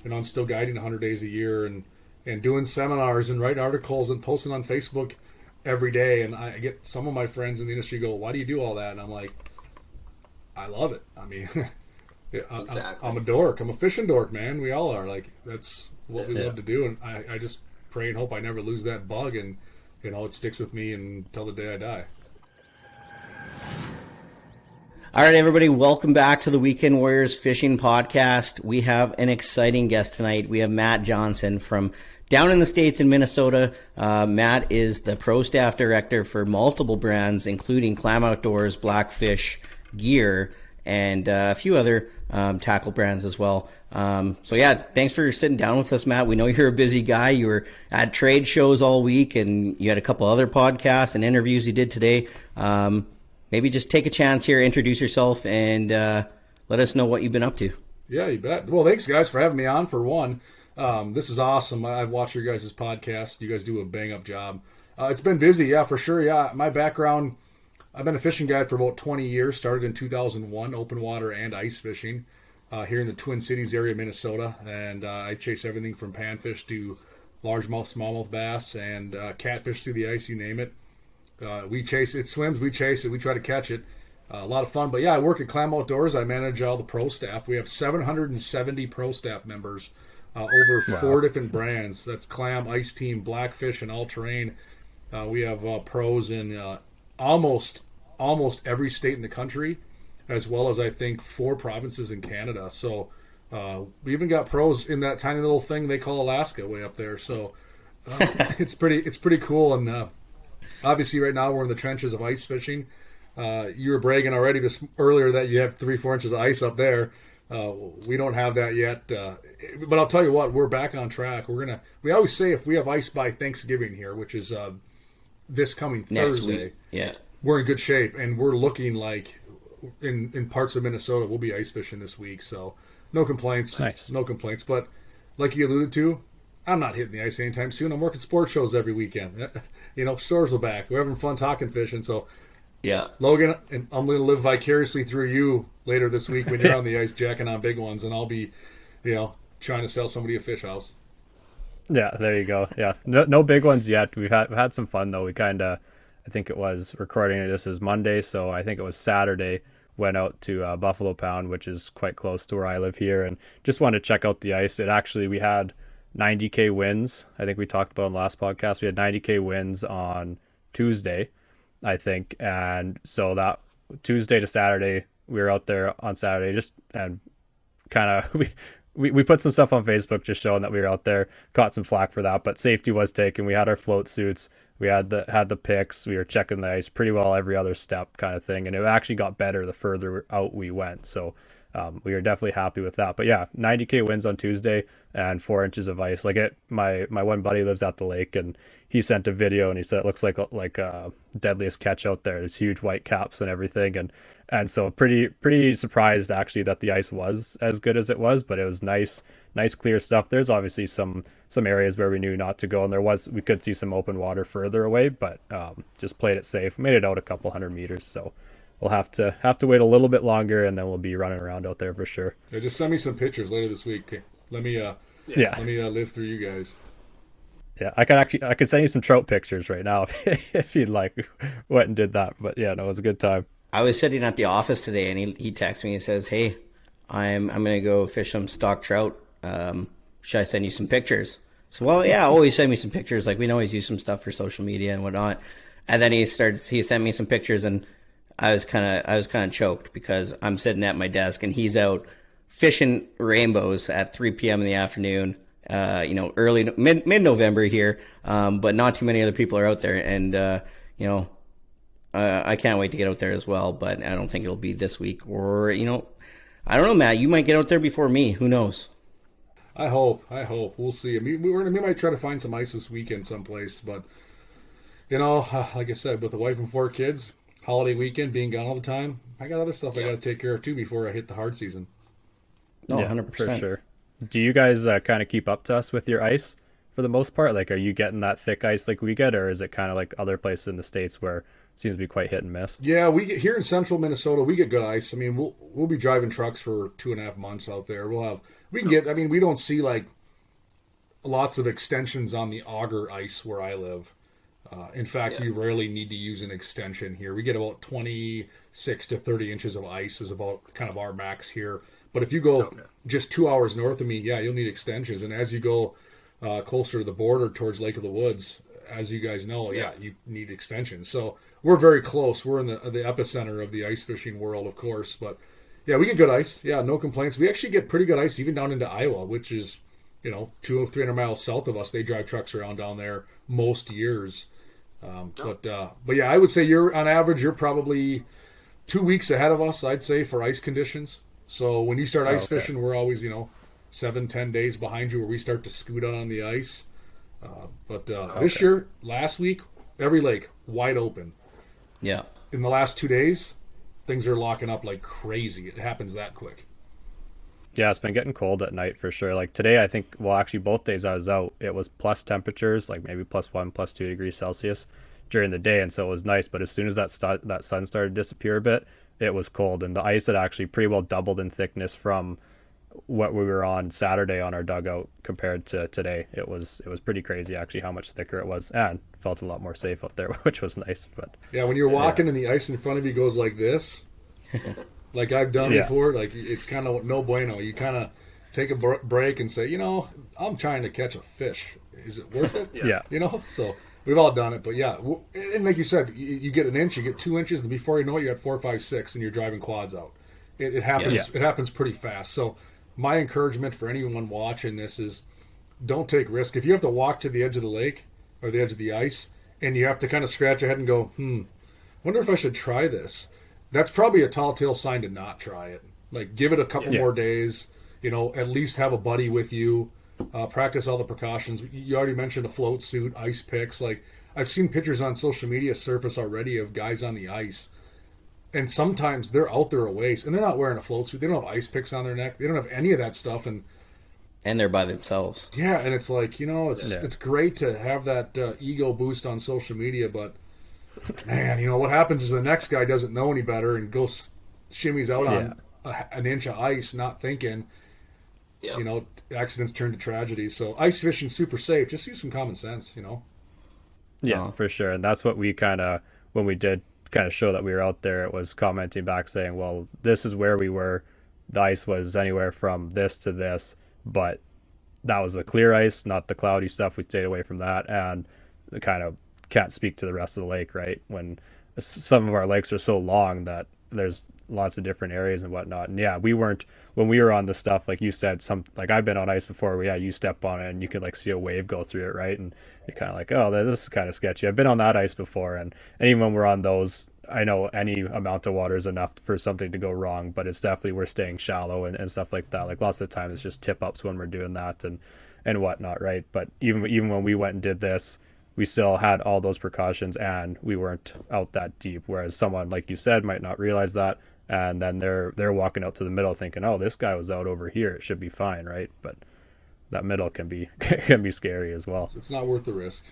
I'm still guiding 100 days a year and doing seminars and writing articles and posting on Facebook every day. And I get some of my friends in the industry go, "Why do you do all that?" And I'm like, I love it. I mean, Exactly. I'm a dork. I'm a fishing dork, man. We all are. Like, that's what we love to do. And I just pray and hope I never lose that bug, and it sticks with me until the day I die. All right, everybody, welcome back to the Weekend Warriors Fishing Podcast. We have an exciting guest tonight. We have Matt Johnson from down in the States in Minnesota. Matt is the pro staff director for multiple brands, including Clam Outdoors, Blackfish, Gear, and a few other tackle brands as well. So yeah, thanks for sitting down with us, Matt. We know you're a busy guy. You were at trade shows all week, and you had a couple other podcasts and interviews you did today. Maybe just take a chance here, introduce yourself, and let us know what you've been up to. Yeah, you bet. Well, thanks, guys, for having me on, for one. This is awesome. I've watched your guys' podcast. You guys do a bang-up job. It's been busy, yeah, for sure. Yeah, my background, I've been a fishing guide for about 20 years. Started in 2001, open water and ice fishing here in the Twin Cities area of Minnesota. And I chase everything from panfish to largemouth, smallmouth bass, and catfish through the ice, you name it. We chase it, swims, we chase it, we try to catch it. A lot of fun. But yeah, I work at Clam Outdoors. I manage all the pro staff. We have 770 pro staff members over 4 different brands. That's Clam, Ice Team, Blackfish, and All Terrain. We have pros in almost every state in the country, as well as I think 4 provinces in Canada. So we even got pros in that tiny little thing they call Alaska way up there. So it's pretty cool. And obviously, right now we're in the trenches of ice fishing. You were bragging already earlier that you have 3-4 inches of ice up there. We don't have that yet, but I'll tell you what, we're back on track. We always say if we have ice by Thanksgiving here, which is this coming Next Thursday, week. Yeah, we're in good shape, and we're looking like in parts of Minnesota we'll be ice fishing this week. So no complaints, Nice. no complaints. But like you alluded to, I'm not hitting the ice anytime soon. I'm working sports shows every weekend. Stores are back. We're having fun talking fishing. So, yeah. Logan, and I'm going to live vicariously through you later this week when you're on the ice jacking on big ones, and I'll be, trying to sell somebody a fish house. Yeah, there you go. Yeah, no big ones yet. We've had some fun though. We I think it was recording this is Monday, so I think it was Saturday. Went out to Buffalo Pound, which is quite close to where I live here, and just wanted to check out the ice. We had 90K wins. I think we talked about in the last podcast. We had 90K wins on Tuesday, I think. And so that Tuesday to Saturday, we were out there on Saturday and kind of, we put some stuff on Facebook just showing that we were out there, caught some flack for that, but safety was taken. We had our float suits. We had the picks. We were checking the ice pretty well every other step kind of thing. And it actually got better the further out we went. So we were definitely happy with that. But yeah, 90K wins on Tuesday and 4 inches of ice. My one buddy lives at the lake, and he sent a video and he said it looks like a deadliest catch out there. There's huge white caps and everything, and so pretty surprised actually that the ice was as good as it was. But it was nice clear stuff. There's obviously some areas where we knew not to go, and we could see some open water further away, but just played it safe, made it out a couple hundred meters. So we'll have to wait a little bit longer, and then we'll be running around out there for sure. Yeah, just send me some pictures later this week. Okay. Let me live through you guys. Yeah, I could send you some trout pictures right now if you'd like. Went and did that, but yeah, no, it was a good time. I was sitting at the office today, and he texts me and says, "Hey, I'm gonna go fish some stock trout. Should I send you some pictures?" So, well, yeah, always send me some pictures. Like, we can always use some stuff for social media and whatnot. And then he sent me some pictures, and I was kind of choked because I'm sitting at my desk and he's out fishing rainbows at 3 p.m. in the afternoon. Early mid-November here, but not too many other people are out there, and I can't wait to get out there as well. But I don't think it'll be this week, or I don't know, Matt. You might get out there before me. Who knows? I hope. We'll see. I mean, we might try to find some ice this weekend someplace, but like I said, with a wife and 4 kids, holiday weekend, being gone all the time, I got other stuff I got to take care of too before I hit the hard season. No, yeah, 100%. For sure. Do you guys kind of keep up to us with your ice for the most part? Like, are you getting that thick ice like we get, or is it kind of like other places in the States where seems to be quite hit and miss. Yeah, we get here in central Minnesota, we get good ice. I mean, we'll be driving trucks for 2.5 months out there. We can get. I mean, we don't see like lots of extensions on the auger ice where I live. In fact, we rarely need to use an extension here. We get about 26 to 30 inches of ice is about kind of our max here. But if you go just 2 hours north of me, you'll need extensions. And as you go closer to the border towards Lake of the Woods, as you guys know, you need extensions. So we're very close. We're in the epicenter of the ice fishing world, of course. But yeah, we get good ice. Yeah, no complaints. We actually get pretty good ice even down into Iowa, which is 200-300 miles south of us. They drive trucks around down there most years. But yeah, I would say on average you're probably 2 weeks ahead of us, I'd say, for ice conditions. So when you start ice fishing, we're always 7-10 days behind you where we start to scoot out on the ice. But this year, last week, every lake wide open. Yeah. In the last 2 days, things are locking up like crazy. It happens that quick. Yeah, it's been getting cold at night for sure. Like today, I think, well, actually both days I was out, it was plus temperatures, like maybe +1, +2 degrees Celsius during the day. And so it was nice. But as soon as that sun started to disappear a bit, it was cold. And the ice had actually pretty well doubled in thickness from what we were on Saturday on our dugout compared to today. It was pretty crazy actually how much thicker it was, and felt a lot more safe out there, which was nice. But yeah, when you're walking and the ice in front of you goes like this, like I've done before, like it's kind of no bueno. You kind of take a break and say, I'm trying to catch a fish. Is it worth it? Yeah. So we've all done it. But yeah, and like you said, you get an inch, you get 2 inches, and before you know it, you got 4, 5, 6, and you're driving quads out. It happens. Yeah. It happens pretty fast. So my encouragement for anyone watching this is don't take risk. If you have to walk to the edge of the lake or the edge of the ice and you have to kind of scratch your head and go, wonder if I should try this. That's probably a tall tale sign to not try it. Like give it a couple more days, at least have a buddy with you, practice all the precautions. You already mentioned a float suit, ice picks. Like I've seen pictures on social media surface already of guys on the ice. And sometimes they're out there a ways, and they're not wearing a float suit. They don't have ice picks on their neck. They don't have any of that stuff, and they're by themselves. Yeah, and it's like it's great to have that ego boost on social media, but man, what happens is the next guy doesn't know any better and goes shimmies out on an inch of ice, not thinking. Yep. Accidents turn to tragedy. So ice fishing super safe. Just use some common sense. Yeah, for sure, and that's what we kind of when we did kind of show that we were out there, it was commenting back saying, well, this is where we were. The ice was anywhere from this to this, but that was the clear ice, not the cloudy stuff. We stayed away from that, and the kind of can't speak to the rest of the lake, right? When some of our lakes are so long that there's lots of different areas and whatnot. And yeah, we weren't, when we were on the stuff, like you said, like I've been on ice before where you step on it and you could like see a wave go through it, right? And you're kind of like, oh, this is kind of sketchy. I've been on that ice before, and even when we're on those, I know any amount of water is enough for something to go wrong, but it's definitely, we're staying shallow and stuff like that. Like lots of the time it's just tip ups when we're doing that and whatnot, right? But even when we went and did this, we still had all those precautions and we weren't out that deep. Whereas someone, like you said, might not realize that, and then they're walking out to the middle thinking, oh, this guy was out over here, it should be fine, right? But that middle can be scary as well. It's not worth the risk,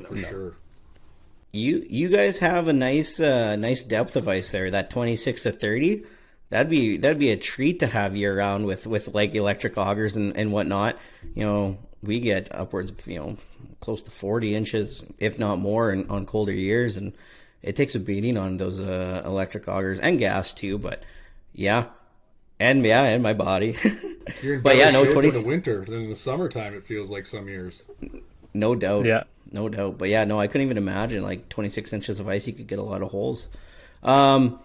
for sure. You guys have a nice depth of ice there. That 26 to 30, that'd be a treat to have year round with like electric augers and whatnot. We get upwards of close to 40 inches, if not more, on colder years, and it takes a beating on those electric augers and gas too. But and my body. You're in better shape in the winter than in the summertime. It feels like some years. No doubt. Yeah. No doubt. But I couldn't even imagine like 26 inches of ice. You could get a lot of holes. All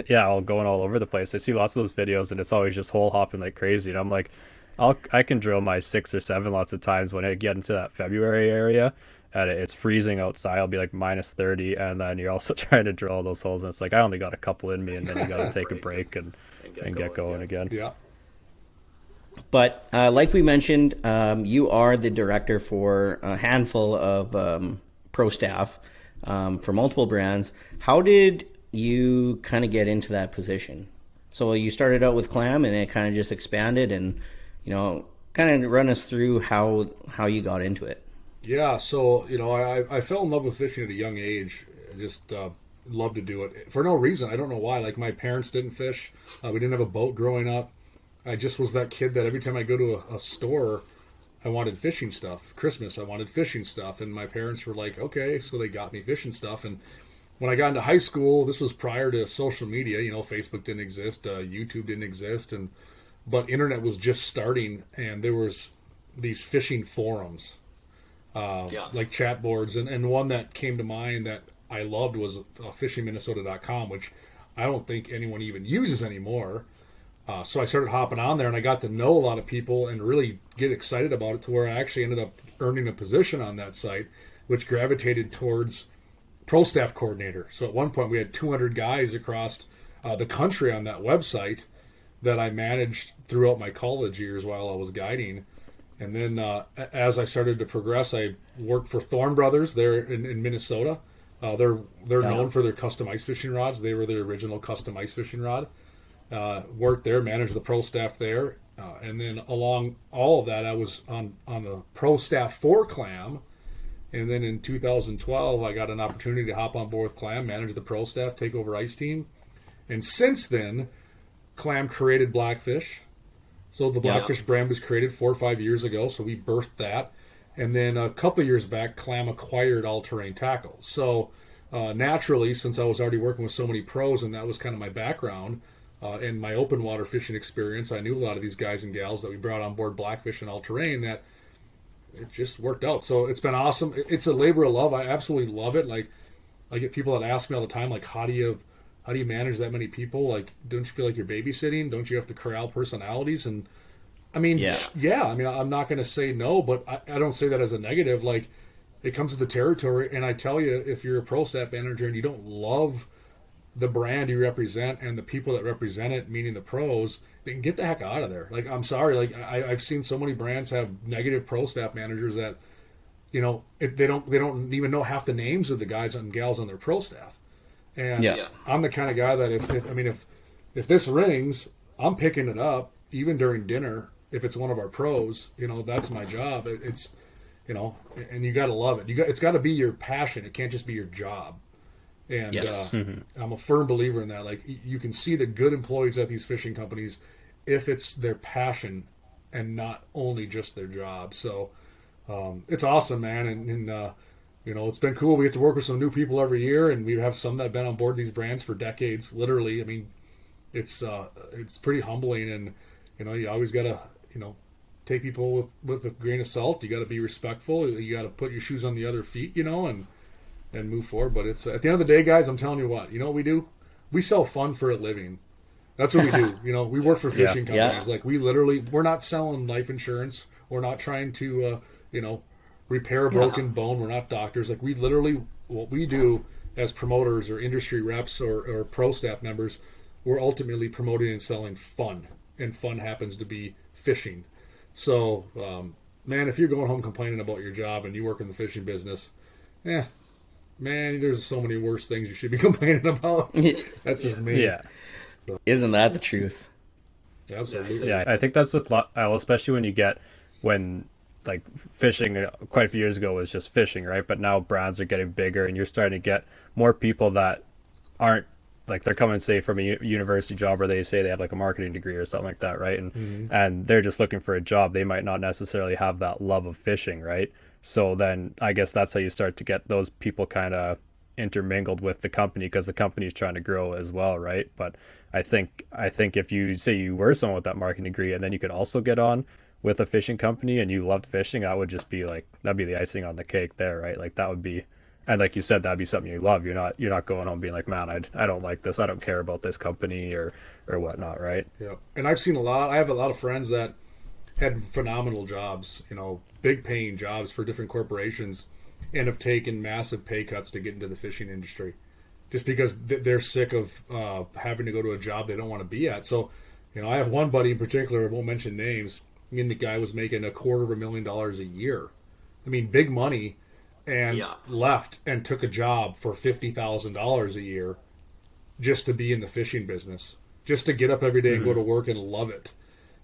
going all over the place. I see lots of those videos and it's always just hole hopping like crazy. And I'm like, I can drill my 6 or 7 lots of times when I get into that February area and it's freezing outside. I'll be like -30, and then you're also trying to drill all those holes, and it's like I only got a couple in me, and then you got to take a break and get going again. Yeah. But like we mentioned, you are the director for a handful of pro staff for multiple brands. How did you kind of get into that position? So you started out with clam, and it kind of just expanded, and kind of run us through how you got into it. Yeah, so I fell in love with fishing at a young age. I just loved to do it for no reason. I don't know why. Like my parents didn't fish. We didn't have a boat growing up. I just was that kid that every time I go to a store, I wanted fishing stuff. Christmas, I wanted fishing stuff, and my parents were like, okay, so they got me fishing stuff. And when I got into high school, this was prior to social media. Facebook didn't exist, YouTube didn't exist, but internet was just starting, and there was these fishing forums, like chat boards, and one that came to mind that I loved was fishingminnesota.com, which I don't think anyone even uses anymore. So I started hopping on there, and I got to know a lot of people and really get excited about it to where I actually ended up earning a position on that site, which gravitated towards pro staff coordinator. So at one point we had 200 guys across the country on that website that I managed throughout my college years while I was guiding. And then as I started to progress, I worked for Thorn Brothers there in Minnesota. They're known for their custom ice fishing rods. They were the original custom ice fishing rod. Worked there, managed the pro staff there, and then along all of that, I was on the pro staff for Clam. And then in 2012, I got an opportunity to hop on board with Clam, manage the pro staff, take over ice team. And since then, Clam created Blackfish. So the Blackfish brand was created 4 or 5 years ago, so we birthed that. And then a couple of years back, Clam acquired All Terrain Tackles. So naturally, since I was already working with so many pros, and that was kind of my background, in my open water fishing experience, I knew a lot of these guys and gals that we brought on board Blackfish and All Terrain, that it just worked out. So it's been awesome. It's a labor of love. I absolutely love it. Like, I get people that ask me all the time, like, how do you manage that many people? Like, don't you feel like you're babysitting? Don't you have to corral personalities? And I mean, I mean, I'm not going to say no, but I don't say that as a negative. Like, it comes with the territory. And I tell you, if you're a pro staff manager and you don't love the brand you represent and the people that represent it, meaning the pros, then get the heck out of there. Like, I'm sorry. Like, I've seen so many brands have negative pro staff managers that, they don't even know half the names of the guys and gals on their pro staff. And I'm the kind of guy that if this rings, I'm picking it up even during dinner. If it's one of our pros, that's my job. It's, and you got to love it. It's got to be your passion. It can't just be your job. And I'm a firm believer in that. Like, you can see the good employees at these fishing companies if it's their passion and not only just their job. So it's awesome, man. And it's been cool. We get to work with some new people every year, and we have some that have been on board these brands for decades, literally. I mean, it's pretty humbling, and you always got to take people with a grain of salt. You got to be respectful. You got to put your shoes on the other feet, and move forward. But it's at the end of the day, guys, I'm telling you what, what we do? We sell fun for a living. That's what we do. We work for fishing companies. Like, we're not selling life insurance. We're not trying to repair a broken bone. We're not doctors. Like, we literally, what we do as promoters or industry reps or pro staff members, we're ultimately promoting and selling fun, and fun happens to be fishing. So man, if you're going home complaining about your job and you work in the fishing business, man, there's so many worse things you should be complaining about. That's just me. Yeah. So. Isn't that the truth? Absolutely. Yeah, I think that's with, especially when like fishing quite a few years ago was just fishing, right? But now brands are getting bigger, and you're starting to get more people that aren't, like, they're coming, say, from a university job, or they say they have like a marketing degree or something like that, right? And they're just looking for a job. They might not necessarily have that love of fishing, right? So then I guess that's how you start to get those people kind of intermingled with the company, because the company is trying to grow as well, right? But I think if you say you were someone with that marketing degree, and then you could also get on with a fishing company and you loved fishing, that would just be like, that'd be the icing on the cake there, right? Like, that would be, and like you said, that'd be something you love. You're not going home being like, man, I don't like this. I don't care about this company or whatnot, right? Yeah. And I've seen I have a lot of friends that had phenomenal jobs, big paying jobs for different corporations, and have taken massive pay cuts to get into the fishing industry just because they're sick of having to go to a job they don't want to be at. So, I have one buddy in particular, I won't mention names, the guy was making $250,000 a year. I mean, big money, and left and took a job for $50,000 a year just to be in the fishing business, just to get up every day and go to work and love it.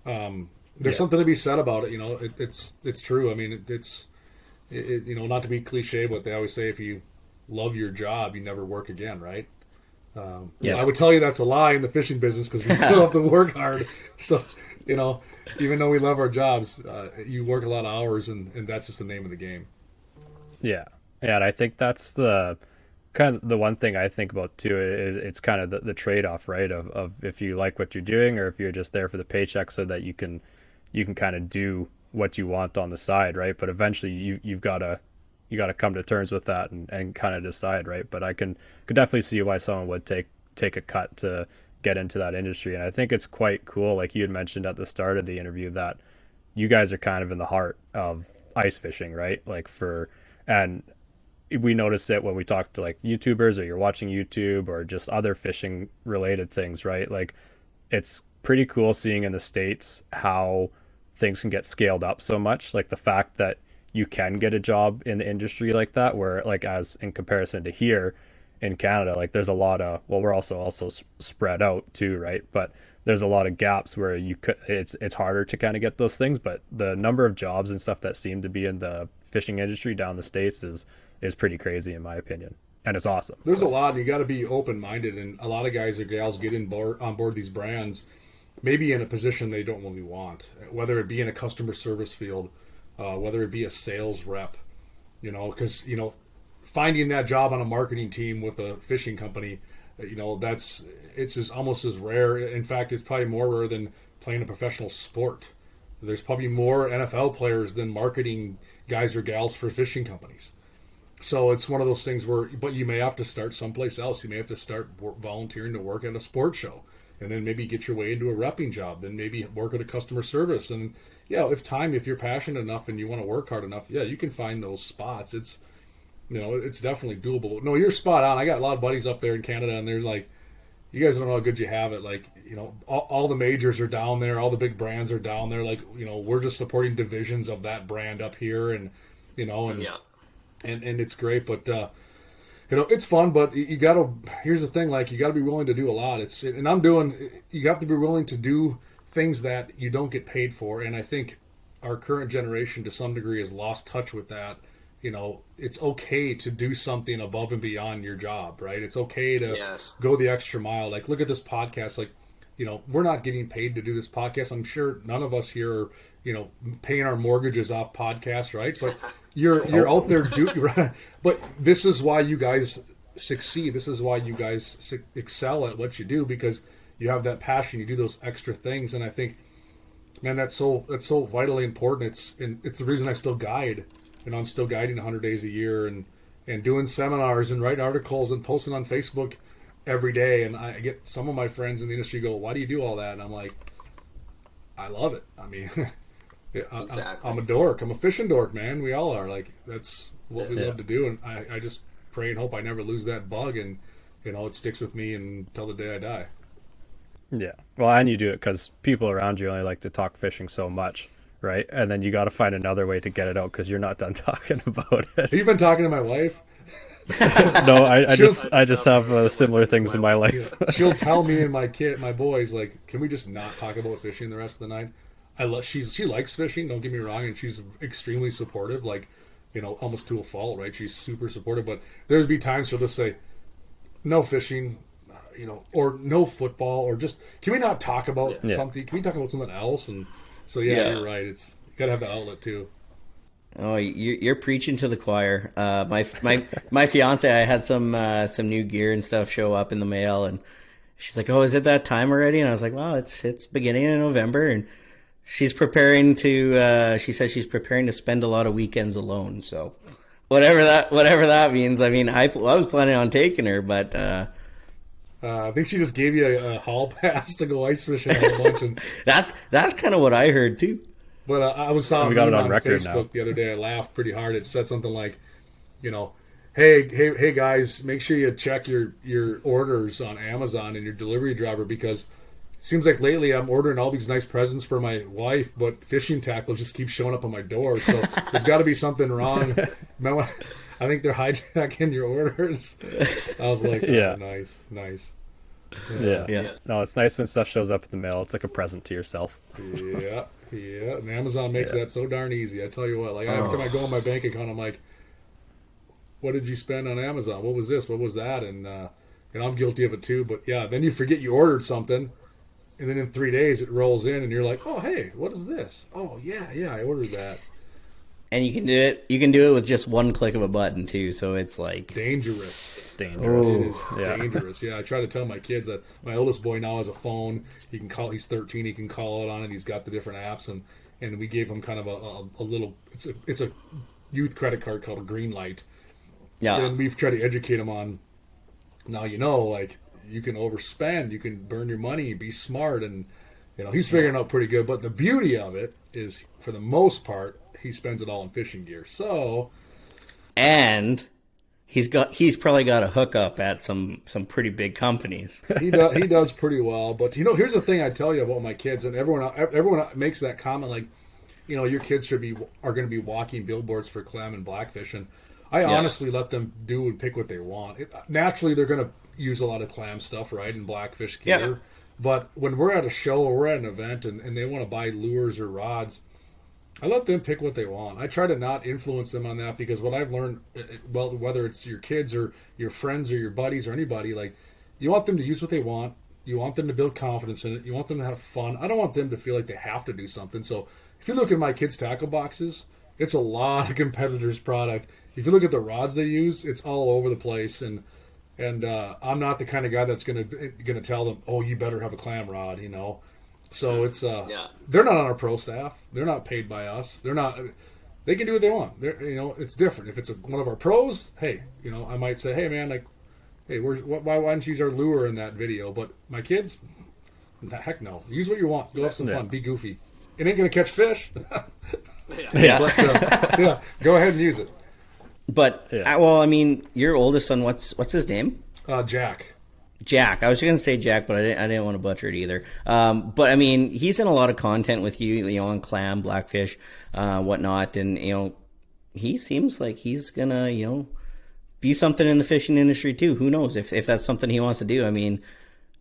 There's something to be said about it. It's true. I mean, it's not to be cliche, but they always say if you love your job, you never work again, right? I would tell you that's a lie in the fishing business because we still have to work hard. So, even though we love our jobs, you work a lot of hours, and that's just the name of the game. Yeah. Yeah, and I think that's the kind of the one thing I think about too is it's kind of the trade-off, right? Of if you like what you're doing or if you're just there for the paycheck so that you can kind of do what you want on the side, right? But eventually you've got to come to terms with that and kind of decide, right? But I could definitely see why someone would take a cut to get into that industry. And I think it's quite cool, like you had mentioned at the start of the interview, that you guys are kind of in the heart of ice fishing, right? And we noticed it when we talk to like YouTubers or you're watching YouTube or just other fishing related things, right? Like it's pretty cool seeing in the States how things can get scaled up so much. Like the fact that you can get a job in the industry like that, where like as in comparison to here in Canada, like there's a lot of, well, we're also spread out too, right? But there's a lot of gaps where it's harder to kind of get those things. But the number of jobs and stuff that seem to be in the fishing industry down the States is pretty crazy in my opinion, and it's awesome. There's a lot, and you got to be open-minded, and a lot of guys or gals get on board these brands maybe in a position they don't really want, whether it be in a customer service field, whether it be a sales rep, because finding that job on a marketing team with a fishing company, it's almost as rare. In fact, it's probably more rare than playing a professional sport. There's probably more NFL players than marketing guys or gals for fishing companies. So it's one of those things but you may have to start someplace else. You may have to start volunteering to work at a sports show, and then maybe get your way into a repping job. Then maybe work at a customer service. And if you're passionate enough and you want to work hard enough, you can find those spots. It's definitely doable. No, you're spot on. I got a lot of buddies up there in Canada, and they're like, you guys don't know how good you have it. Like, all the majors are down there, all the big brands are down there. Like, we're just supporting divisions of that brand up here, and And it's great, but it's fun. But here's the thing: like, you gotta be willing to do a lot. You have to be willing to do things that you don't get paid for. And I think our current generation, to some degree, has lost touch with that. It's okay to do something above and beyond your job, right? It's okay to go the extra mile. Like, look at this podcast. Like, we're not getting paid to do this podcast. I'm sure none of us here are, paying our mortgages off podcasts, right? But you're out there but this is why you guys succeed. This is why you guys excel at what you do, because you have that passion. You do those extra things, and I think, man, that's so vitally important. It's the reason I still guide. I'm still guiding 100 days a year and doing seminars and writing articles and posting on Facebook every day. And I get some of my friends in the industry go, "Why do you do all that?" And I'm like, I love it. I mean, exactly. I'm a dork. I'm a fishing dork, man. We all are. Like, that's what we love to do. And I just pray and hope I never lose that bug, and it sticks with me until the day I die. Yeah. Well, and you do it because people around you only like to talk fishing so much, right? And then you got to find another way to get it out because you're not done talking about it. Have you been talking to my wife? No, I just have similar things in my life. She'll tell me and my boys, like, can we just not talk about fishing the rest of the night? She likes fishing, don't get me wrong, and she's extremely supportive, like, almost to a fault, right? She's super supportive, but there'd be times she'll just say, no fishing, or no football, or just, can we not talk about something? Can we talk about something else? And so, you're right. You got to have that outlet too. Oh, you're preaching to the choir. My fiance, I had some new gear and stuff show up in the mail, and she's like, "Oh, is it that time already?" And I was like, "Well, it's beginning of November," and she's preparing to. She says she's preparing to spend a lot of weekends alone. So, whatever that means. I mean, I was planning on taking her, but I think she just gave you a hall pass to go ice fishing a bunch, and that's kind of what I heard too. But I was saw we got it on Facebook now. The other day. I laughed pretty hard. It said something like, hey guys, make sure you check your orders on Amazon and your delivery driver, because it seems like lately I'm ordering all these nice presents for my wife, but fishing tackle just keeps showing up on my door. So there's got to be something wrong. I think they're hijacking your orders. I was like, oh, nice. Yeah. No, it's nice when stuff shows up in the mail. It's like a present to yourself. Yeah. Yeah, and Amazon makes that so darn easy. I tell you what, like every time I go on my bank account, I'm like, what did you spend on Amazon? What was this? What was that? And I'm guilty of it too. But yeah, then you forget you ordered something, and then in 3 days it rolls in, and you're like, oh hey, what is this? Oh yeah, I ordered that. And you can do it. You can do it with just one click of a button too. So it's like dangerous. It's dangerous. It is dangerous. Yeah, I try to tell my kids that my oldest boy now has a phone. He can call. He's 13. He can call out on it. He's got the different apps, and we gave him kind of a little. It's a youth credit card called a Green Light. Yeah. And we've tried to educate him on. Now like you can overspend, you can burn your money, be smart, and he's figuring out pretty good. But the beauty of it is, for the most part, he spends it all in fishing gear. So, and he's probably got a hookup at some pretty big companies. he does pretty well. But here's the thing I tell you about my kids, and everyone makes that comment like, your kids are going to be walking billboards for clam and blackfish, and I honestly let them do and pick what they want. Naturally, they're going to use a lot of clam stuff, right, and blackfish gear. Yeah. But when we're at a show or we're at an event and they want to buy lures or rods, I let them pick what they want. I try to not influence them on that, because what I've learned, well, whether it's your kids or your friends or your buddies or anybody, like, you want them to use what they want. You want them to build confidence in it. You want them to have fun. I don't want them to feel like they have to do something. So if you look at my kids' tackle boxes, it's a lot of competitors' product. If you look at the rods they use, it's all over the place. And I'm not the kind of guy that's gonna tell them, oh, you better have a clam rod, So it's they're not on our pro staff. They're not paid by us. They're not. They can do what they want. It's different. If it's one of our pros, hey, I might say, hey man, like, hey, why don't you use our lure in that video? But my kids, heck no. Use what you want. Go have some fun. Be goofy. It ain't gonna catch fish. Yeah. But, go ahead and use it. But well, I mean, your oldest son, what's his name? Jack. Jack. I was going to say Jack, but I didn't want to butcher it either. But I mean, he's in a lot of content with you, on clam, blackfish, whatnot, and he seems like he's gonna, be something in the fishing industry too. Who knows if that's something he wants to do? I mean,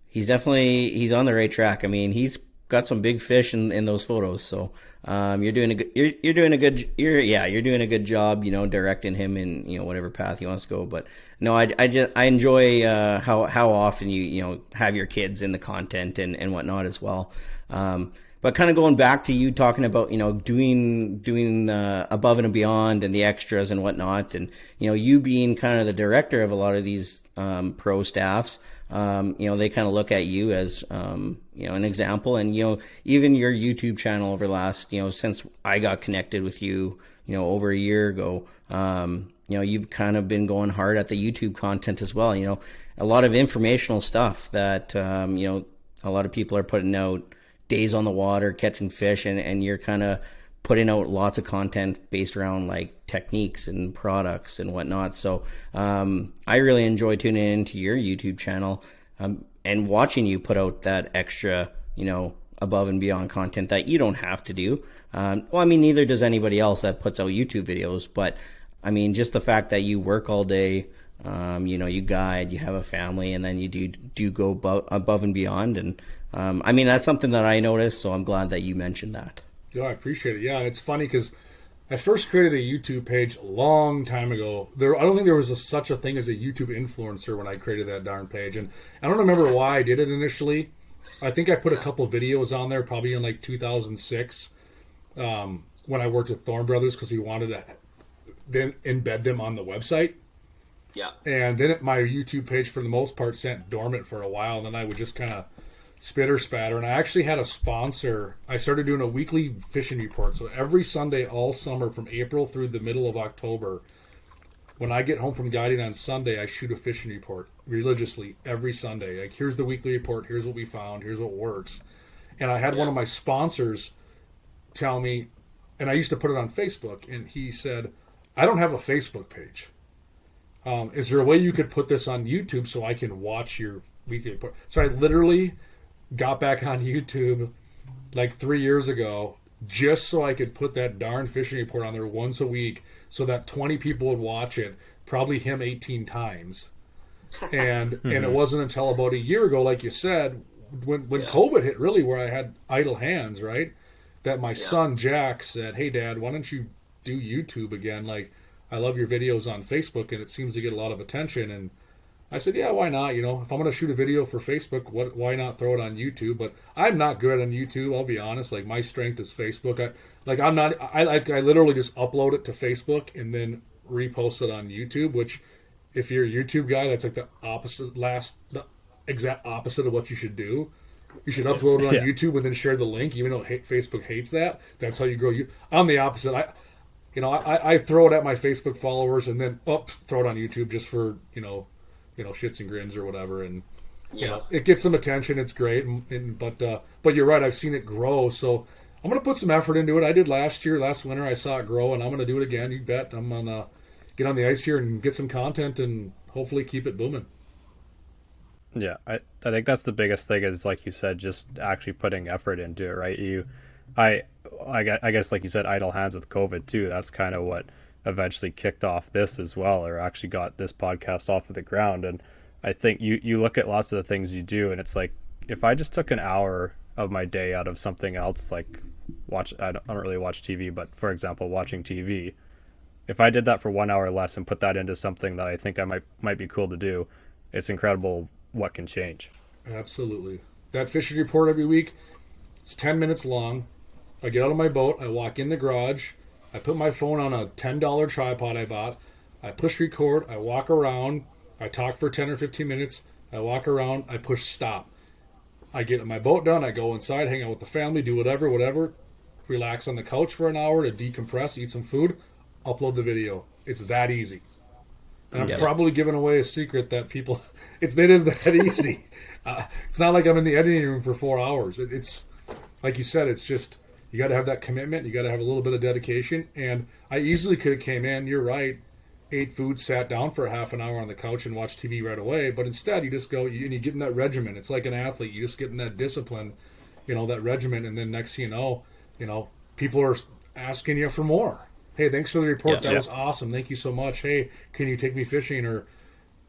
he's on the right track. I mean, he's got some big fish in those photos. So you're doing a good job, directing him in whatever path he wants to go. But no, I enjoy how often you have your kids in the content and whatnot as well. But kind of going back to you talking about doing above and beyond and the extras and whatnot, and you being kind of the director of a lot of these pro staffs. They kind of look at you as, an example, and, even your YouTube channel over the last, since I got connected with you, over a year ago, you've kind of been going hard at the YouTube content as well. A lot of informational stuff that, a lot of people are putting out days on the water, catching fish, and you're kind of putting out lots of content based around like techniques and products and whatnot. So I really enjoy tuning into your YouTube channel and watching you put out that extra, above and beyond content that you don't have to do. Well, I mean, neither does anybody else that puts out YouTube videos. But I mean, just the fact that you work all day, you guide, you have a family, and then you do go above and beyond. And I mean, that's something that I noticed. So I'm glad that you mentioned that. Yeah, I appreciate it. Yeah, it's funny because I first created a YouTube page a long time ago. I don't think there was such a thing as a YouTube influencer when I created that darn page. And I don't remember why I did it initially. I think I put a couple of videos on there probably in like 2006 when I worked at Thorn Brothers, because we wanted to then embed them on the website. Yeah. And then my YouTube page, for the most part, sat dormant for a while. And then I would just kind of spitter spatter. And I actually had a sponsor. I started doing a weekly fishing report. So every Sunday all summer from April through the middle of October, when I get home from guiding on Sunday, I shoot a fishing report religiously every Sunday. Like, here's the weekly report. Here's what we found. Here's what works. And I had one of my sponsors tell me, and I used to put it on Facebook, and he said, I don't have a Facebook page. Is there a way you could put this on YouTube so I can watch your weekly report? So I literally got back on YouTube like 3 years ago just so I could put that darn fishing report on there once a week so that 20 people would watch it, probably him 18 times. And and it wasn't until about a year ago, like you said, when COVID hit, really, where I had idle hands, right? that my son Jack said, "Hey Dad, why don't you do YouTube again? Like, I love your videos on Facebook and it seems to get a lot of attention." And I said, "Yeah, why not? You know, if I'm going to shoot a video for Facebook, why not throw it on YouTube?" But I'm not good on YouTube, I'll be honest. Like, my strength is Facebook. I literally just upload it to Facebook and then repost it on YouTube, which if you're a YouTube guy, that's like the exact opposite of what you should do. You should upload it on YouTube and then share the link, even though Facebook hates that. That's how you grow. I'm the opposite. I throw it at my Facebook followers and then throw it on YouTube just for shits and grins or whatever, and it gets some attention. It's great, but you're right. I've seen it grow, so I'm gonna put some effort into it. I did last winter. I saw it grow, and I'm gonna do it again. You bet. I'm gonna get on the ice here and get some content and hopefully keep it booming. Yeah, I think that's the biggest thing is, like you said, just actually putting effort into it, right? I guess like you said, idle hands with COVID too. That's kind of what eventually kicked off this as well, or actually got this podcast off of the ground. And I think you look at lots of the things you do, and it's like, if I just took an hour of my day out of something else, like I don't really watch TV, but for example, watching TV, if I did that for 1 hour less and put that into something that I think I might be cool to do, it's incredible what can change. Absolutely. That fishing report every week, it's 10 minutes long. I get out of my boat, I walk in the garage, I put my phone on a $10 tripod I bought, I push record, I walk around, I talk for 10 or 15 minutes, I walk around, I push stop. I get my boat done, I go inside, hang out with the family, do whatever, relax on the couch for an hour to decompress, eat some food, upload the video. It's that easy. And I'm probably giving away a secret that people, it is that easy. It's not like I'm in the editing room for 4 hours. It's like you said, it's just, you got to have that commitment. You got to have a little bit of dedication. And I easily could have came in, you're right, ate food, sat down for a half an hour on the couch and watched TV right away. But instead, you just go, and you get in that regimen. It's like an athlete. You just get in that discipline, that regimen. And then next thing you know, people are asking you for more. Hey, thanks for the report. That was awesome. Thank you so much. Hey, can you take me fishing? Or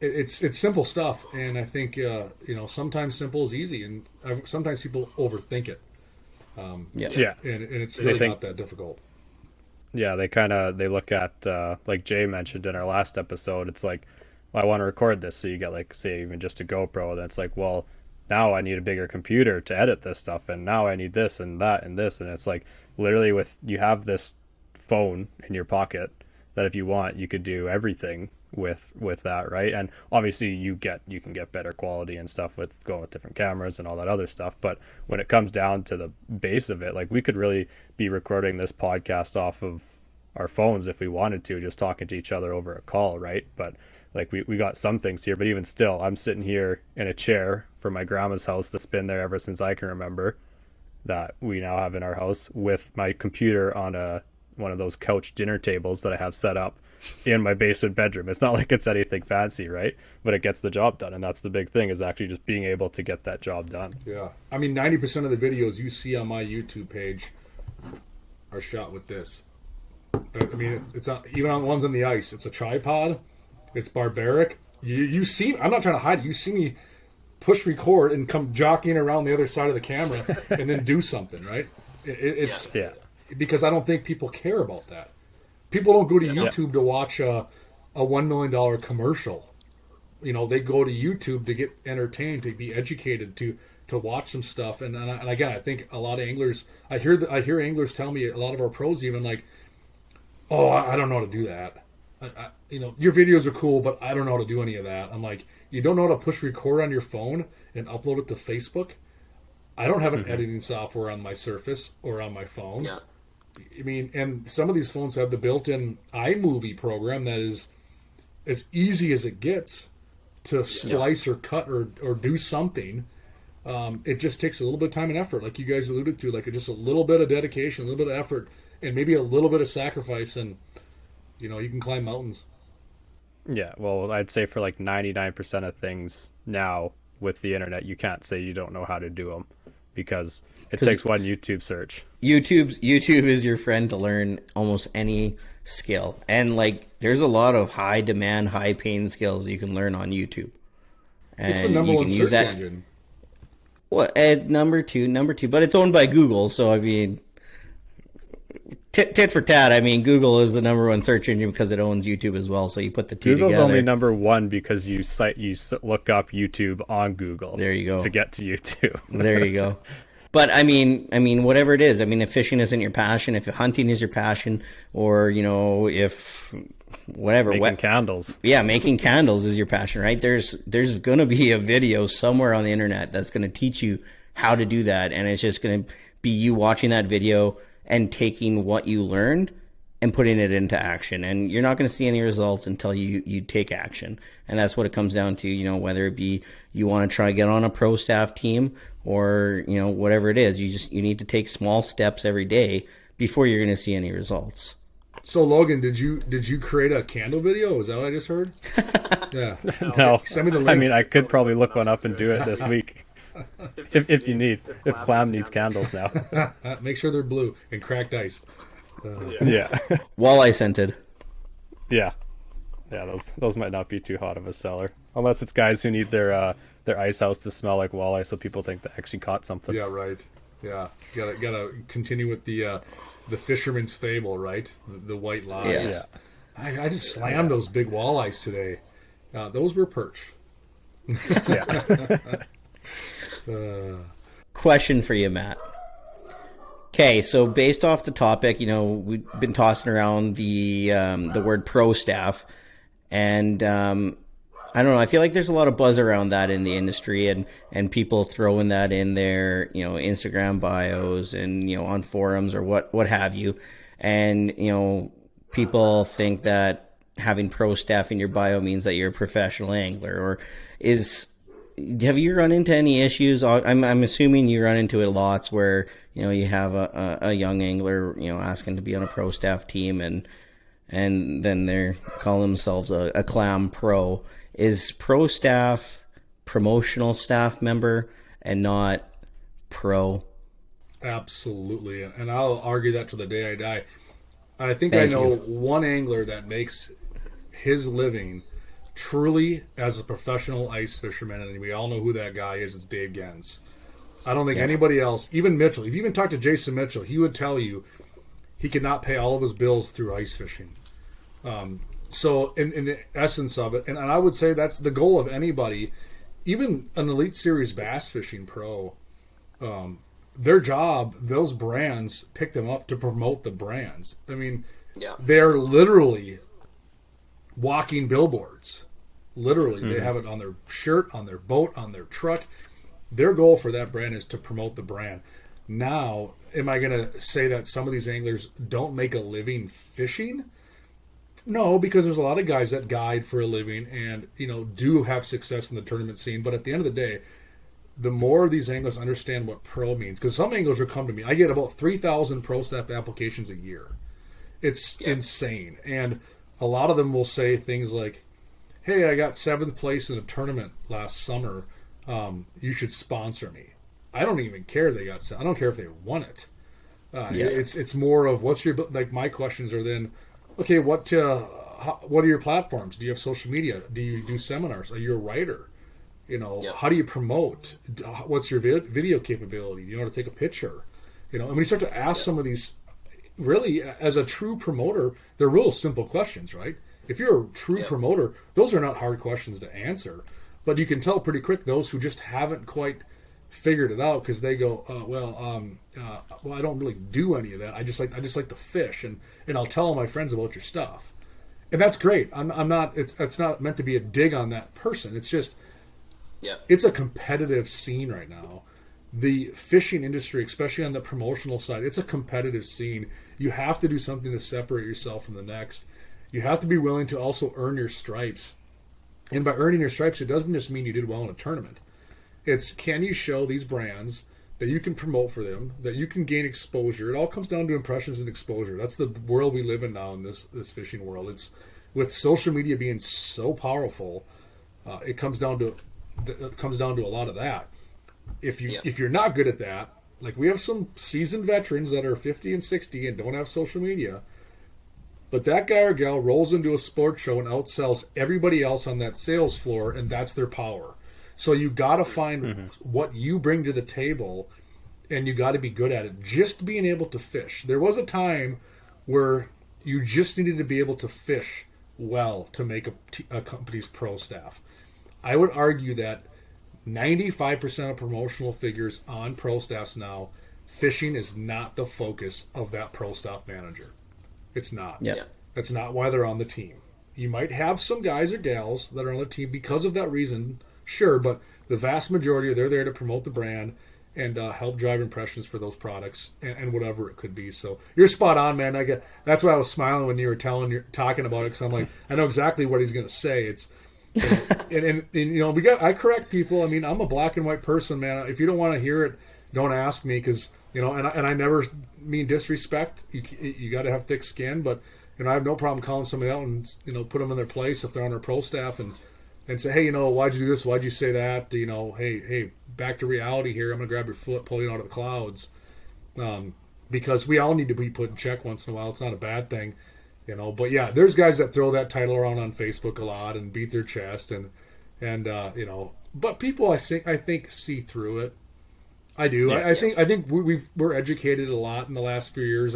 it's simple stuff. And I think, sometimes simple is easy. And sometimes people overthink it. And it's really not that difficult. Yeah, they look at, like Jay mentioned in our last episode, it's like, well, I want to record this. So you get, like, say, even just a GoPro. Then it's like, well, now I need a bigger computer to edit this stuff. And now I need this and that and this. And it's like, literally you have this phone in your pocket that if you want, you could do everything with that, right? And obviously you can get better quality and stuff with going with different cameras and all that other stuff, but when it comes down to the base of it, like, we could really be recording this podcast off of our phones if we wanted to, just talking to each other over a call, right? But like, we got some things here, but even still, I'm sitting here in a chair from my grandma's house that's been there ever since I can remember, that we now have in our house, with my computer on one of those couch dinner tables that I have set up in my basement bedroom. It's not like it's anything fancy, right? But it gets the job done, and that's the big thing, is actually just being able to get that job done. Yeah. I mean, 90% of the videos you see on my YouTube page are shot with this. I mean, it's even on the ones on the ice. It's a tripod. It's barbaric. You see, I'm not trying to hide it. You see me push record and come jockeying around the other side of the camera and then do something, right? It's because I don't think people care about that. People don't go to YouTube to watch a $1 million commercial. They go to YouTube to get entertained, to be educated, to watch some stuff. And again, I think a lot of anglers, I hear anglers tell me, a lot of our pros even, like, oh, I don't know how to do that. Your videos are cool, but I don't know how to do any of that. I'm like, you don't know how to push record on your phone and upload it to Facebook? I don't have an editing software on my Surface or on my phone. Yeah. I mean, and some of these phones have the built-in iMovie program that is as easy as it gets to splice or cut or do something. It just takes a little bit of time and effort, like you guys alluded to, like just a little bit of dedication, a little bit of effort, and maybe a little bit of sacrifice, and you can climb mountains. Yeah, well, I'd say for like 99% of things now with the internet, you can't say you don't know how to do them, because it takes one YouTube search. YouTube is your friend to learn almost any skill, and like, there's a lot of high demand, high paying skills you can learn on YouTube. And it's the number one search engine. Well, number two, but it's owned by Google, so I mean, tit for tat. I mean, Google is the number one search engine because it owns YouTube as well. So you put the two Google's together. only number one because you look up YouTube on Google. There you go. To get to YouTube. There you go. But I mean, whatever it is. I mean, if fishing isn't your passion, if hunting is your passion, or if whatever, making candles. Yeah, making candles is your passion, right? There's gonna be a video somewhere on the internet that's gonna teach you how to do that, and it's just gonna be you watching that video and taking what you learned and putting it into action. And you're not going to see any results until you take action. And that's what it comes down to, whether it be you want to try to get on a pro staff team or, whatever it is. You need to take small steps every day before you're going to see any results. So Logan, did you create a candle video? Is that what I just heard? Yeah. No. Send me the link. I mean, I could probably look one up and do it this week. If you need. If Clam needs candles now. Make sure they're blue and cracked ice. Yeah. Walleye scented. Yeah. Yeah, those might not be too hot of a seller. Unless it's guys who need their ice house to smell like walleye so people think they actually caught something. Yeah, right. Yeah. Gotta continue with the fisherman's fable, right? The white lies. Yeah. I just slammed those big walleyes today. Those were perch. Yeah. Question for you, Matt. Okay, so based off the topic, we've been tossing around the word pro staff, and I don't know. I feel like there's a lot of buzz around that in the industry, and people throwing that in their Instagram bios and on forums or what have you, and people think that having pro staff in your bio means that you're a professional angler, or have you run into any issues? I'm assuming you run into it lots where you have a young angler asking to be on a pro staff team and then they're calling themselves a clam pro. Is pro staff promotional staff member and not pro? Absolutely, and I'll argue that to the day I die. I think I know one angler that makes his living truly as a professional ice fisherman, and we all know who that guy is. It's Dave Gens. I don't think anybody else, even Mitchell, if you even talk to Jason Mitchell, he would tell you he could not pay all of his bills through ice fishing. So in the essence of it, and I would say that's the goal of anybody, even an Elite Series bass fishing pro, their job, those brands pick them up to promote the brands. I mean, they're literally walking billboards. Literally, they have it on their shirt, on their boat, on their truck. Their goal for that brand is to promote the brand. Now, am I going to say that some of these anglers don't make a living fishing? No, because there's a lot of guys that guide for a living and do have success in the tournament scene. But at the end of the day, the more these anglers understand what pro means, because some anglers will come to me. I get about 3,000 pro staff applications a year. It's insane. And a lot of them will say things like, hey, I got 7th place in a tournament last summer. You should sponsor me. I don't even care they got. I don't care if they won it. It's more of what's your, like, my questions are then, okay, what are your platforms? Do you have social media? Do you do seminars? Are you a writer? How do you promote? What's your video capability? Do you know how to take a picture? And when you start to ask some of these, really, as a true promoter, they're real simple questions, right? If you're a true promoter, those are not hard questions to answer. But you can tell pretty quick those who just haven't quite figured it out, because they go, well, I don't really do any of that. I just like to fish, and I'll tell all my friends about your stuff, and that's great. I'm not. It's not meant to be a dig on that person. It's just, it's a competitive scene right now. The fishing industry, especially on the promotional side, it's a competitive scene. You have to do something to separate yourself from the next. You have to be willing to also earn your stripes. And by earning your stripes, it doesn't just mean you did well in a tournament. It's, can you show these brands that you can promote for them, that you can gain exposure? It all comes down to impressions and exposure. That's the world we live in now in this fishing world. It's, with social media being so powerful, it comes down to a lot of that. If you're not good at that, like we have some seasoned veterans that are 50 and 60 and don't have social media, but that guy or gal rolls into a sports show and outsells everybody else on that sales floor, and that's their power. So you got to find what you bring to the table, and you got to be good at it. Just being able to fish. There was a time where you just needed to be able to fish well to make a company's pro staff. I would argue that 95% of promotional figures on pro staffs now, fishing is not the focus of that pro staff manager. It's not. Yeah. That's not why they're on the team. You might have some guys or gals that are on the team because of that reason, sure, but the vast majority, they're there to promote the brand and help drive impressions for those products and whatever it could be. So you're spot on, man. That's why I was smiling when you were talking about it, because I'm like, I know exactly what he's going to say. It's and I correct people. I mean, I'm a black and white person, man. If you don't want to hear it, don't ask me, because and I never mean disrespect. You got to have thick skin, but I have no problem calling somebody out and put them in their place if they're on our pro staff and say, hey, why'd you do this? Why'd you say that? Hey, back to reality here. I'm gonna grab your foot, pull you out of the clouds, because we all need to be put in check once in a while. It's not a bad thing. But yeah, there's guys that throw that title around on Facebook a lot and beat their chest and but people I think see through it. I do. Yeah, I think we're educated a lot in the last few years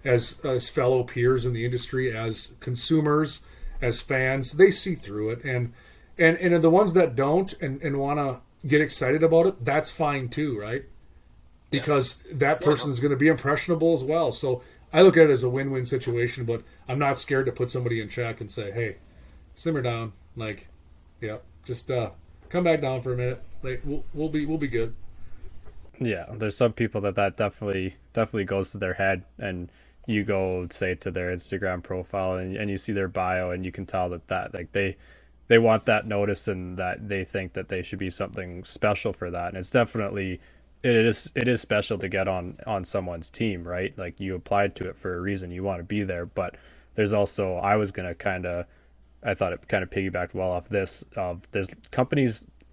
as fellow peers in the industry, as consumers, as fans. They see through it, and the ones that don't and want to get excited about it, that's fine too, right? Because that person's going to be impressionable as well. So I look at it as a win-win situation, but I'm not scared to put somebody in check and say, hey, simmer down. Just come back down for a minute. Like we'll be good. Yeah, there's some people that definitely goes to their head, and you go say to their Instagram profile and you see their bio, and you can tell that like they want that notice, and that they think that they should be something special for that. And it's definitely it is special to get on someone's team, right? Like, you applied to it for a reason, you want to be there. But there's also, I thought it kind of piggybacked well off this,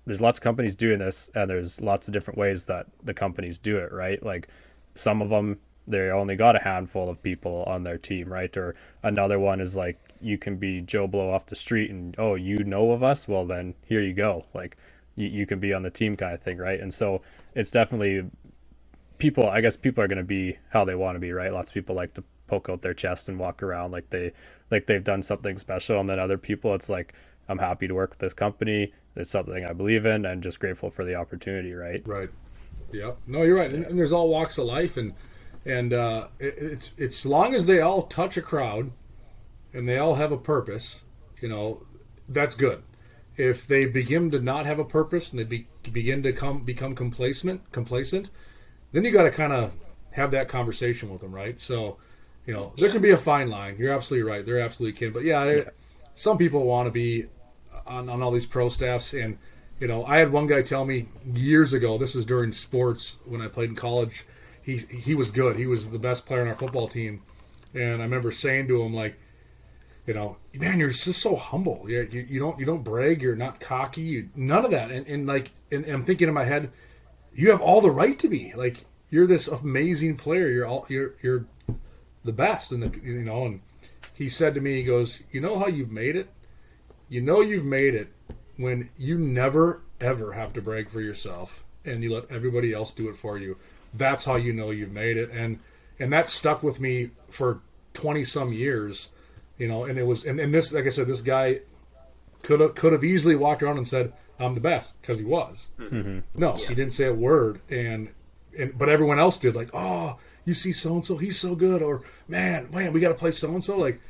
there's lots of companies doing this, and there's lots of different ways that the companies do it, right? Like, some of them, they only got a handful of people on their team, right? Or another one is like, you can be Joe Blow off the street and, oh, of us? Well, then here you go. Like, you can be on the team kind of thing, right? And so it's definitely people are going to be how they want to be, right? Lots of people like to poke out their chest and walk around like they've done something special. And then other people, it's like, I'm happy to work with this company. It's something I believe in, and just grateful for the opportunity, right? Right. Yeah. No, you're right. And there's all walks of life, and it's as long as they all touch a crowd and they all have a purpose, that's good. If they begin to not have a purpose and they begin to become complacent, then you got to kind of have that conversation with them, right? So, there can be a fine line. You're absolutely right. They're absolutely kidding. But some people want to be on all these pro staffs, and I had one guy tell me years ago, this was during sports when I played in college, he was good, he was the best player on our football team, and I remember saying to him, like, man, you're just so humble. You don't brag, you're not cocky, none of that, and I'm thinking in my head, you have all the right to be, like, you're this amazing player, you're the best, and and he said to me, he goes, how you've made it? You've made it when you never, ever have to brag for yourself, and you let everybody else do it for you. That's how you've made it. And that stuck with me for 20-some years, and it was, and this, like I said, this guy could have easily walked around and said, I'm the best, because he was. Mm-hmm. No, he didn't say a word, but everyone else did, like, oh, you see so-and-so, he's so good, or man, we got to play so-and-so, like,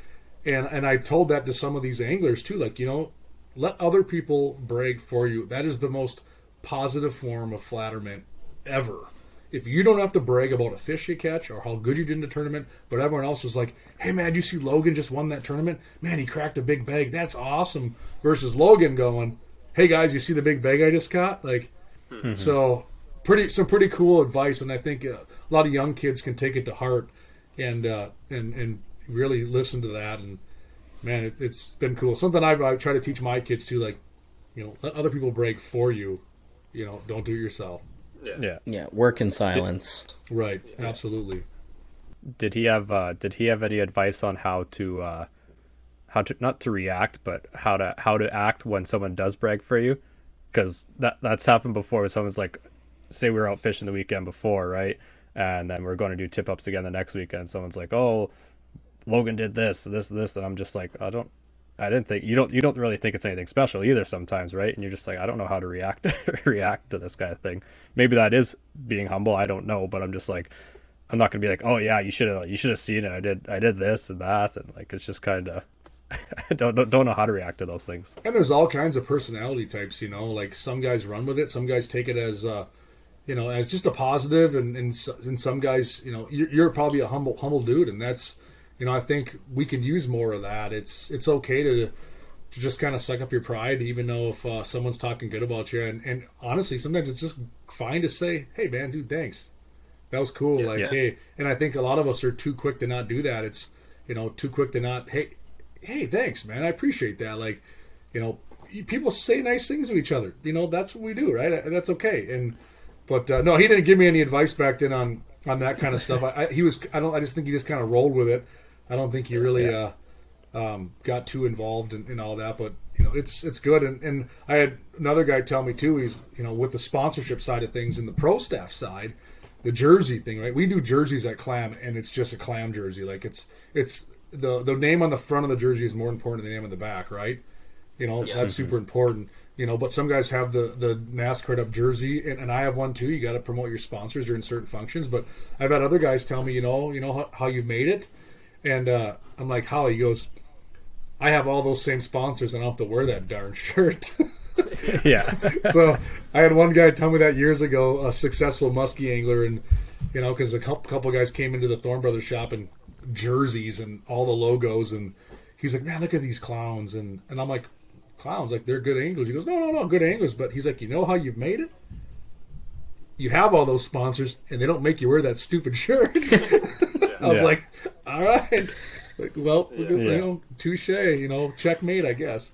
and I told that to some of these anglers too, like, let other people brag for you. That is the most positive form of flatterment ever. If you don't have to brag about a fish you catch or how good you did in the tournament, but everyone else is like, hey man, did you see Logan just won that tournament? Man, he cracked a big bag. That's awesome. Versus Logan going, hey guys, you see the big bag I just caught? Like, so some pretty cool advice, and I think a lot of young kids can take it to heart and really listen to that. And man, it's been cool. Something I try to teach my kids too, like, let other people brag for you. Don't do it yourself. Yeah. Work in silence. Right. Absolutely. Did he have any advice on how to not to react, but how to act when someone does brag for you? Because that's happened before, where someone's like, say we were out fishing the weekend before, right? And then we're going to do tip ups again the next weekend. Someone's like, oh, Logan did this, and I'm just like, I didn't think you don't really think it's anything special either sometimes, right? And you're just like, I don't know how to react to this kind of thing. Maybe that is being humble, I don't know, but I'm just like, I'm not gonna be like, oh yeah, you should have seen it. I did this and that, and like it's just kind of I don't know how to react to those things. And there's all kinds of personality types, like some guys run with it, some guys take it as as just a positive, and some guys, you're probably a humble dude, and that's, I think we could use more of that. It's okay to just kind of suck up your pride, even though if someone's talking good about you, and honestly, sometimes it's just fine to say, hey man, dude, thanks. That was cool. Hey, and I think a lot of us are too quick to not do that. It's, too quick to not, hey, thanks, man. I appreciate that. Like, people say nice things to each other. That's what we do, right? That's okay. But no, he didn't give me any advice back then on that kind of stuff. I just think he just kind of rolled with it. I don't think he really got too involved in all that. But it's good. And I had another guy tell me too. He's with the sponsorship side of things and the pro staff side. The jersey thing, right? We do jerseys at Clam, and it's just a Clam jersey. Like it's the name on the front of the jersey is more important than the name on the back, right? That's super important. But some guys have the NASCAR up jersey, and I have one too. You got to promote your sponsors during certain functions. But I've had other guys tell me, how you've made it, and I'm like, how? He goes, I have all those same sponsors, and I don't have to wear that darn shirt. Yeah. So I had one guy tell me that years ago, a successful muskie angler, and because a couple guys came into the Thorne Brothers shop and jerseys and all the logos, and he's like, man, look at these clowns, and I'm like, clowns, like they're good anglers. He goes, no, good anglers, but he's like, how you've made it? You have all those sponsors, and they don't make you wear that stupid shirt. I was like, all right, like, well, touche, checkmate, I guess.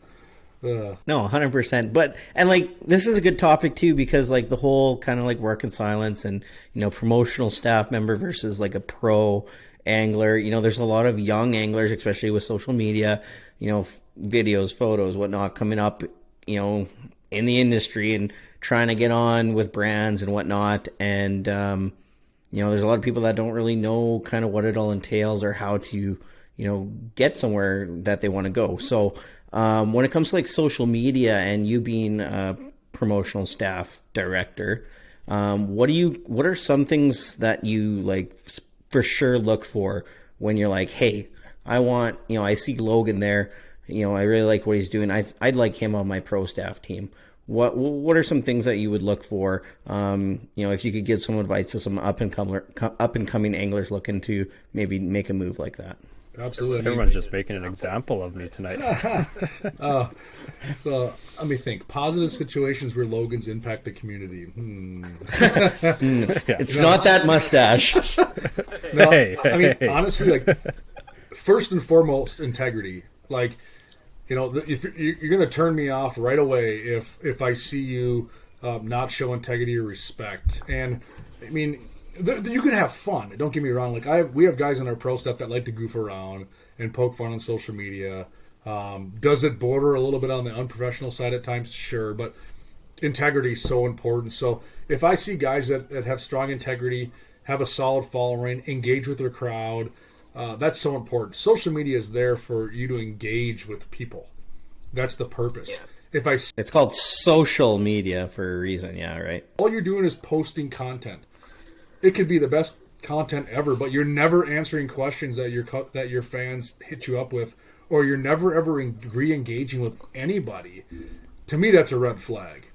No, 100%. But, and like, this is a good topic too, because like the whole kind of like work in silence and, promotional staff member versus like a pro angler, there's a lot of young anglers, especially with social media, videos, photos, whatnot, coming up, in the industry and trying to get on with brands and whatnot. And, there's a lot of people that don't really know kind of what it all entails or how to, get somewhere that they want to go. So, when it comes to like social media and you being a promotional staff director, what are some things that you like for sure look for when you're like, hey, I want, I see Logan there, I really like what he's doing. I'd like him on my pro staff team. What are some things that you would look for? If you could give some advice to some up and coming anglers looking to maybe make a move like that. Absolutely. Everyone's just making an example of me tonight. So let me think. Positive situations where Logans impact the community. It's not that mustache. No, Hey, honestly, like first and foremost, integrity. Like, if you're going to turn me off right away if I see you not show integrity or respect. And I mean, you can have fun. Don't get me wrong. Like we have guys on our pro staff that like to goof around and poke fun on social media. Does it border a little bit on the unprofessional side at times? Sure, but integrity is so important. So if I see guys that have strong integrity, have a solid following, engage with their crowd, that's so important. Social media is there for you to engage with people. That's the purpose. Yeah. It's called social media for a reason. Yeah, right. All you're doing is posting content. It could be the best content ever, but you're never answering questions that your fans hit you up with, or you're never ever re-engaging with anybody. To me, that's a red flag.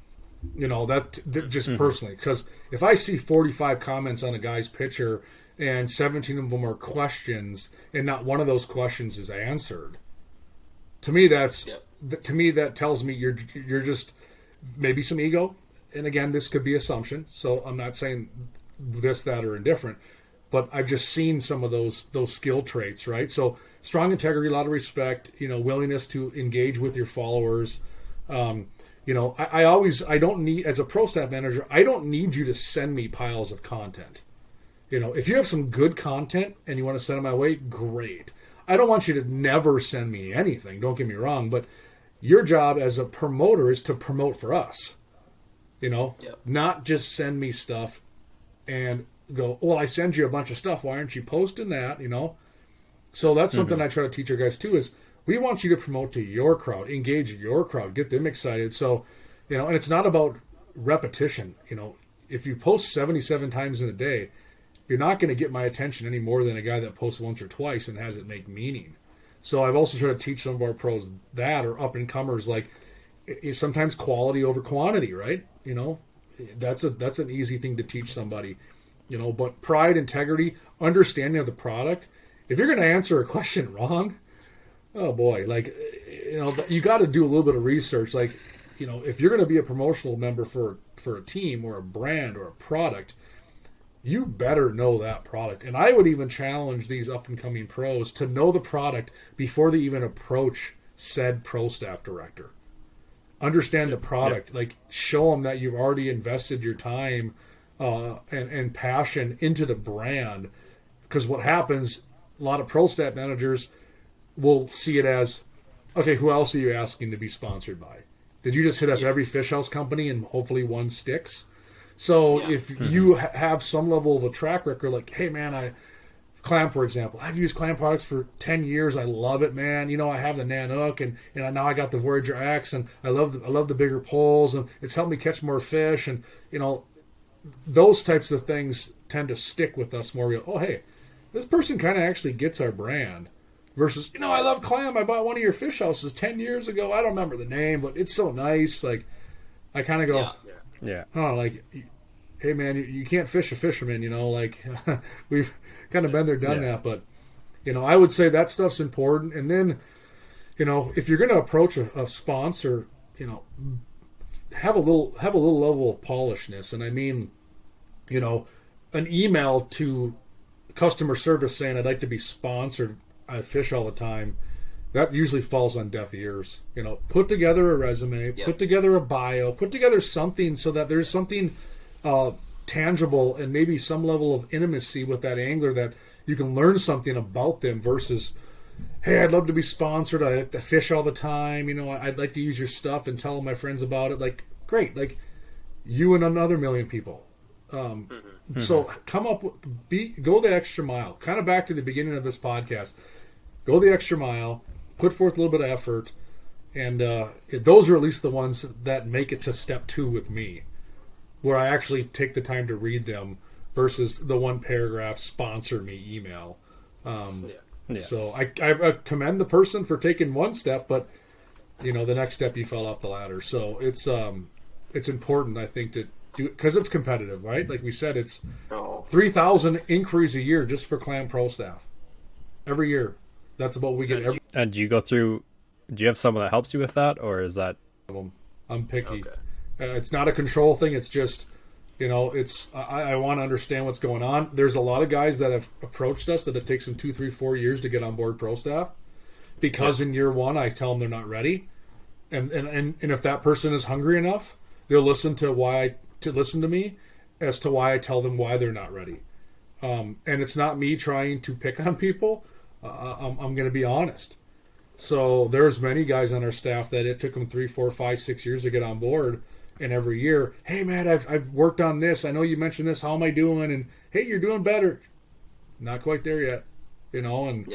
That just personally, because if I see 45 comments on a guy's picture and 17 of them are questions, and not one of those questions is answered, to me that tells me you're just maybe some ego. And again, this could be assumption, so I'm not saying this, that, or indifferent, but I've just seen some of those skill traits, right? So strong integrity, a lot of respect, willingness to engage with your followers. I don't need, as a pro staff manager, I don't need you to send me piles of content. If you have some good content and you want to send it my way, great. I don't want you to never send me anything, don't get me wrong, but your job as a promoter is to promote for us, not just send me stuff and go, well, I send you a bunch of stuff. Why aren't you posting that? So that's something I try to teach our guys too, is we want you to promote to your crowd, engage your crowd, get them excited. So, and it's not about repetition. If you post 77 times in a day, you're not going to get my attention any more than a guy that posts once or twice and has it make meaning. So I've also tried to teach some of our pros that, or up and comers, like sometimes quality over quantity, right? That's an easy thing to teach somebody. But pride, integrity, understanding of the product. If you're going to answer a question wrong, oh boy, you got to do a little bit of research. If you're going to be a promotional member for a team or a brand or a product, you better know that product. And I would even challenge these up and coming pros to know the product before they even approach said pro staff director. Understand the product, show them that you've already invested your time and passion into the brand. Because what happens, a lot of pro staff managers will see it as, okay, who else are you asking to be sponsored by? Did you just hit up every fish house company and hopefully one sticks? So if you have some level of a track record, like, hey man, Clam, for example, I've used Clam products for 10 years. I love it, man. I have the Nanook and now I got the Voyager X, and I love the bigger poles, and it's helped me catch more fish. And, those types of things tend to stick with us more. We go, oh, hey, this person kind of actually gets our brand. Versus, I love Clam. I bought one of your fish houses 10 years ago. I don't remember the name, but it's so nice. I kind of go, hey man, you can't fish a fisherman, we've kind of been there, done that. But, I would say that stuff's important. And then, if you're going to approach a sponsor, have a little level of polishness. And I mean, an email to customer service saying I'd like to be sponsored, I fish all the time, that usually falls on deaf ears. Put together a resume, put together a bio, put together something so that there's something tangible and maybe some level of intimacy with that angler, that you can learn something about them versus, hey, I'd love to be sponsored, I fish all the time, I'd like to use your stuff and tell my friends about it. Great, you and another million people. So come up, go the extra mile. Kind of back to the beginning of this podcast. Go the extra mile, put forth a little bit of effort, and those are at least the ones that make it to step 2 with me, where I actually take the time to read them versus the one paragraph sponsor me email. So I commend the person for taking one step, but the next step you fell off the ladder. So it's important, I think, to do, because it's competitive, right? Like we said, it's 3,000 inquiries a year just for Clam Pro staff every year. That's about what we get every. And do you have someone that helps you with that, or is that? I'm picky. Okay. It's not a control thing. It's just, it's I want to understand what's going on. There's a lot of guys that have approached us that it takes them 2, 3, 4 years to get on board pro staff, because in year 1 I tell them they're not ready, and if that person is hungry enough, they'll listen to me as to why I tell them why they're not ready. And it's not me trying to pick on people. I'm going to be honest. So there's many guys on our staff that it took them 3, 4, 5, 6 years to get on board. And every year, hey man, I've worked on this. I know you mentioned this. How am I doing? And hey, you're doing better. Not quite there yet, And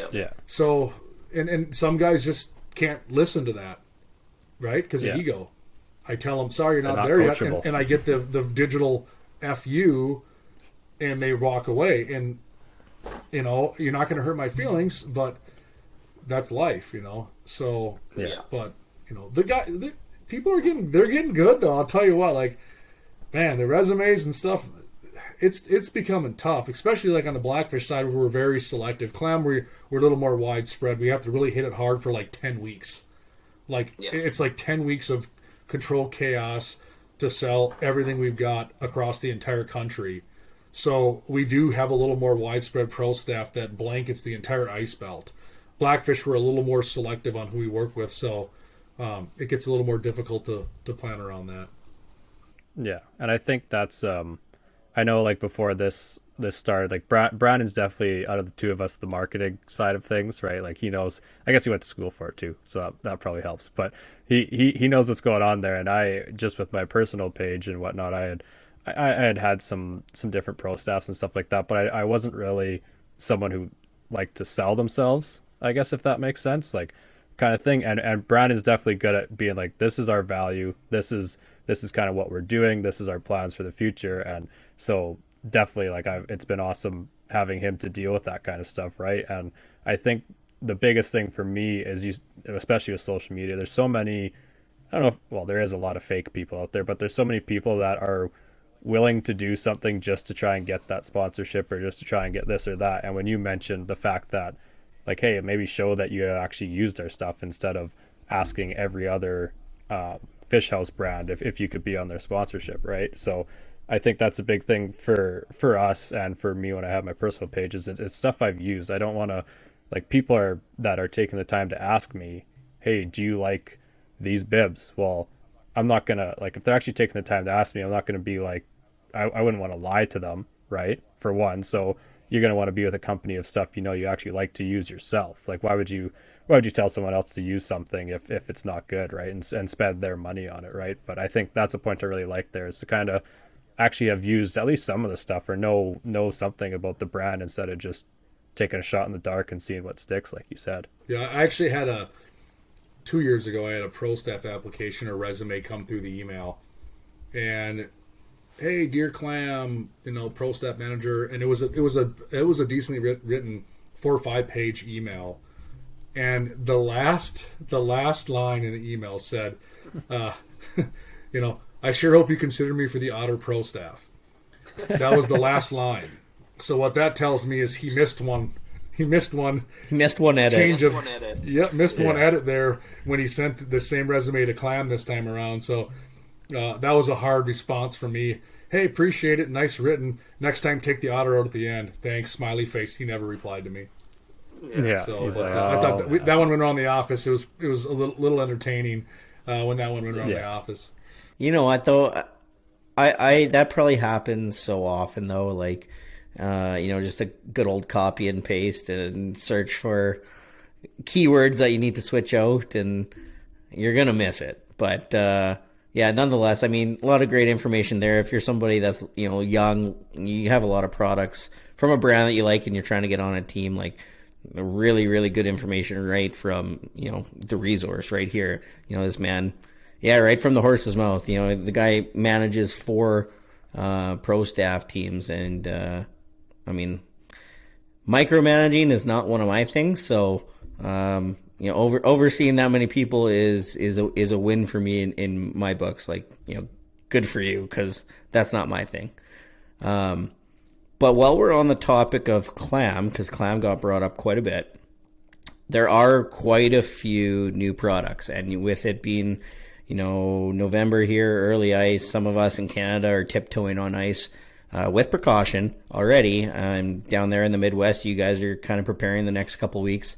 so, and some guys just can't listen to that, right? Because of ego. I tell them, sorry, you're not there yet, and I get the digital FU, and they walk away. And you're not going to hurt my feelings, but that's life, So but people are getting good though. I'll tell you what, man, the resumes and stuff, it's becoming tough, especially on the Blackfish side where we're very selective. Clam, we're a little more widespread. We have to really hit it hard for 10 weeks. It's 10 weeks of control chaos to sell everything we've got across the entire country. So we do have a little more widespread pro staff that blankets the entire ice belt. Blackfish, we're a little more selective on who we work with, so it gets a little more difficult to plan around that. Yeah, and I think that's I know before this started, Brandon's definitely, out of the two of us, the marketing side of things, right? He knows, I guess he went to school for it too, so that probably helps, but he knows what's going on there. And I, just with my personal page and whatnot, I had some different pro staffs and stuff like that, but I wasn't really someone who like to sell themselves, I guess, if that makes sense, like kind of thing. And Brandon's definitely good at being like, this is our value, this is kind of what we're doing, this is our plans for the future. And so definitely, like, it's been awesome having him to deal with that kind of stuff, right? And I think the biggest thing for me is especially with social media, there's so many, I don't know if, well, there is a lot of fake people out there, but there's so many people that are willing to do something just to try and get that sponsorship or just to try and get this or that. And when you mentioned the fact that, like, hey, maybe show that you actually used our stuff instead of asking every other fish house brand if you could be on their sponsorship, right? So I think that's a big thing for us and for me when I have my personal pages. It's stuff I've used. I don't want to, like, people that are taking the time to ask me, hey, do you like these bibs? Well, I'm not gonna, like, if they're actually taking the time to ask me, I'm not gonna be like, I wouldn't want to lie to them, right? For one. So you're gonna want to be with a company of stuff you actually like to use yourself. Like, why would you tell someone else to use something if it's not good, right? And spend their money on it, right? But I think that's a point I really like there, is to kind of actually have used at least some of the stuff or know something about the brand instead of just taking a shot in the dark and seeing what sticks, like you said. Yeah, I actually had 2 years ago, I had a pro staff application or resume come through the email, and hey, dear Clam, pro staff manager, and it was a decently written 4 or 5 page email, and the last line in the email said, I sure hope you consider me for the Otter pro staff. That was the last line. So what that tells me is he missed one. He missed one edit. Missed one edit there when he sent the same resume to Clam this time around. So that was a hard response for me. Hey, appreciate it. Nice written. Next time, take the Otter out at the end. Thanks. Smiley face. He never replied to me. Yeah. So I thought that one went around the office. It was a little entertaining when that one went around the office. You know what though? I that probably happens so often though. Like, just a good old copy and paste and search for keywords that you need to switch out, and you're gonna miss it. But nonetheless, I mean, a lot of great information there. If you're somebody that's young, you have a lot of products from a brand that you like, and you're trying to get on a team, like, really, really good information right from the resource right here. This man. Yeah, right from the horse's mouth. The guy manages 4 pro staff teams, and I mean, micromanaging is not one of my things. So, overseeing that many people is a win for me in my books. Like, good for you, because that's not my thing. But while we're on the topic of Clam, because Clam got brought up quite a bit, there are quite a few new products, and with it being November here, early ice. Some of us in Canada are tiptoeing on ice with precaution already. Down there in the Midwest, you guys are kind of preparing the next couple weeks.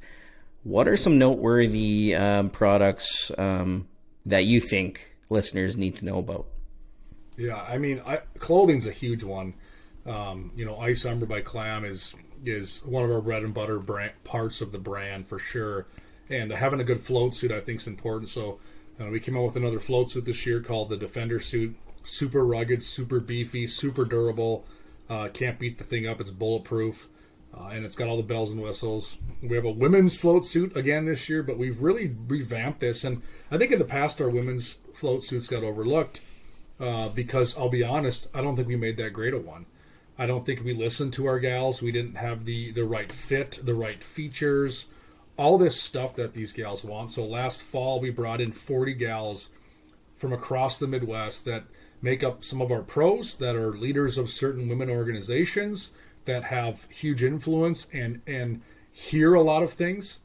What are some noteworthy products that you think listeners need to know about? Yeah, I mean, clothing's a huge one. Ice Umber by Clam is one of our bread and butter parts of the brand for sure. And having a good float suit, I think, is important. So we came out with another float suit this year called the Defender suit. Super rugged, super beefy, super durable. Can't beat the thing up. It's bulletproof. And it's got all the bells and whistles. We have a women's float suit again this year, but we've really revamped this. And I think in the past our women's float suits got overlooked because, I'll be honest, I don't think we made that great a one. I don't think we listened to our gals. We didn't have the right fit, the right features, all this stuff that these gals want. So last fall we brought in 40 gals from across the Midwest that make up some of our pros, that are leaders of certain women organizations, that have huge influence and hear a lot of things.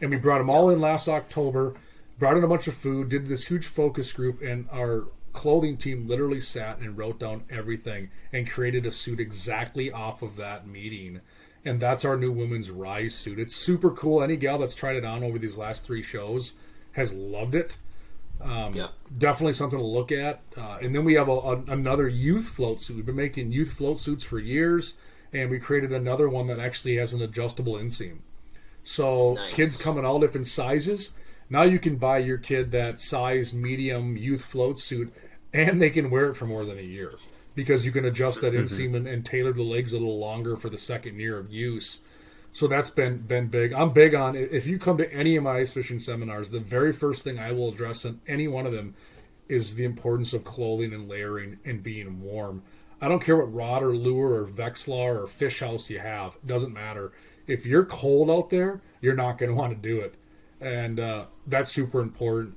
And we brought them all in last October, brought in a bunch of food, did this huge focus group, and our clothing team literally sat and wrote down everything and created a suit exactly off of that meeting. And that's our new women's Rise suit. It's super cool. Any gal that's tried it on over these last 3 shows has loved it. Definitely something to look at. And then we have another youth float suit. We've been making youth float suits for years, and we created another one that actually has an adjustable inseam. So nice. Kids come in all different sizes. Now you can buy your kid that size medium youth float suit, and they can wear it for more than a year, because you can adjust that inseam and tailor the legs a little longer for the second year of use. So that's been big. I'm big on, if you come to any of my ice fishing seminars, the very first thing I will address in any one of them is the importance of clothing and layering and being warm. I don't care what rod or lure or Vexlar or fish house you have. It doesn't matter. If you're cold out there, you're not going to want to do it. And that's super important.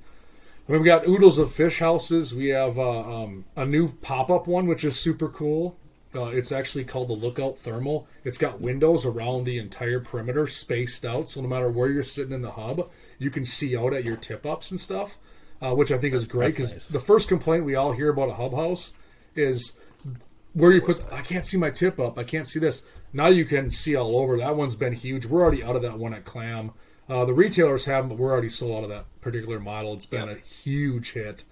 I mean, we got oodles of fish houses. We have a new pop-up one, which is super cool. It's actually called the Lookout Thermal. It's got windows around the entire perimeter, spaced out, so no matter where you're sitting in the hub, you can see out at your tip-ups and stuff, which I think is great, because nice. the first complaint we all hear about a hub house is where you put, I can't see my tip-up, I can't see this. Now you can see all over. That one's been huge. We're already out of that one at Clam. The retailers haven't, but we're already sold out of that particular model. It's been a huge hit.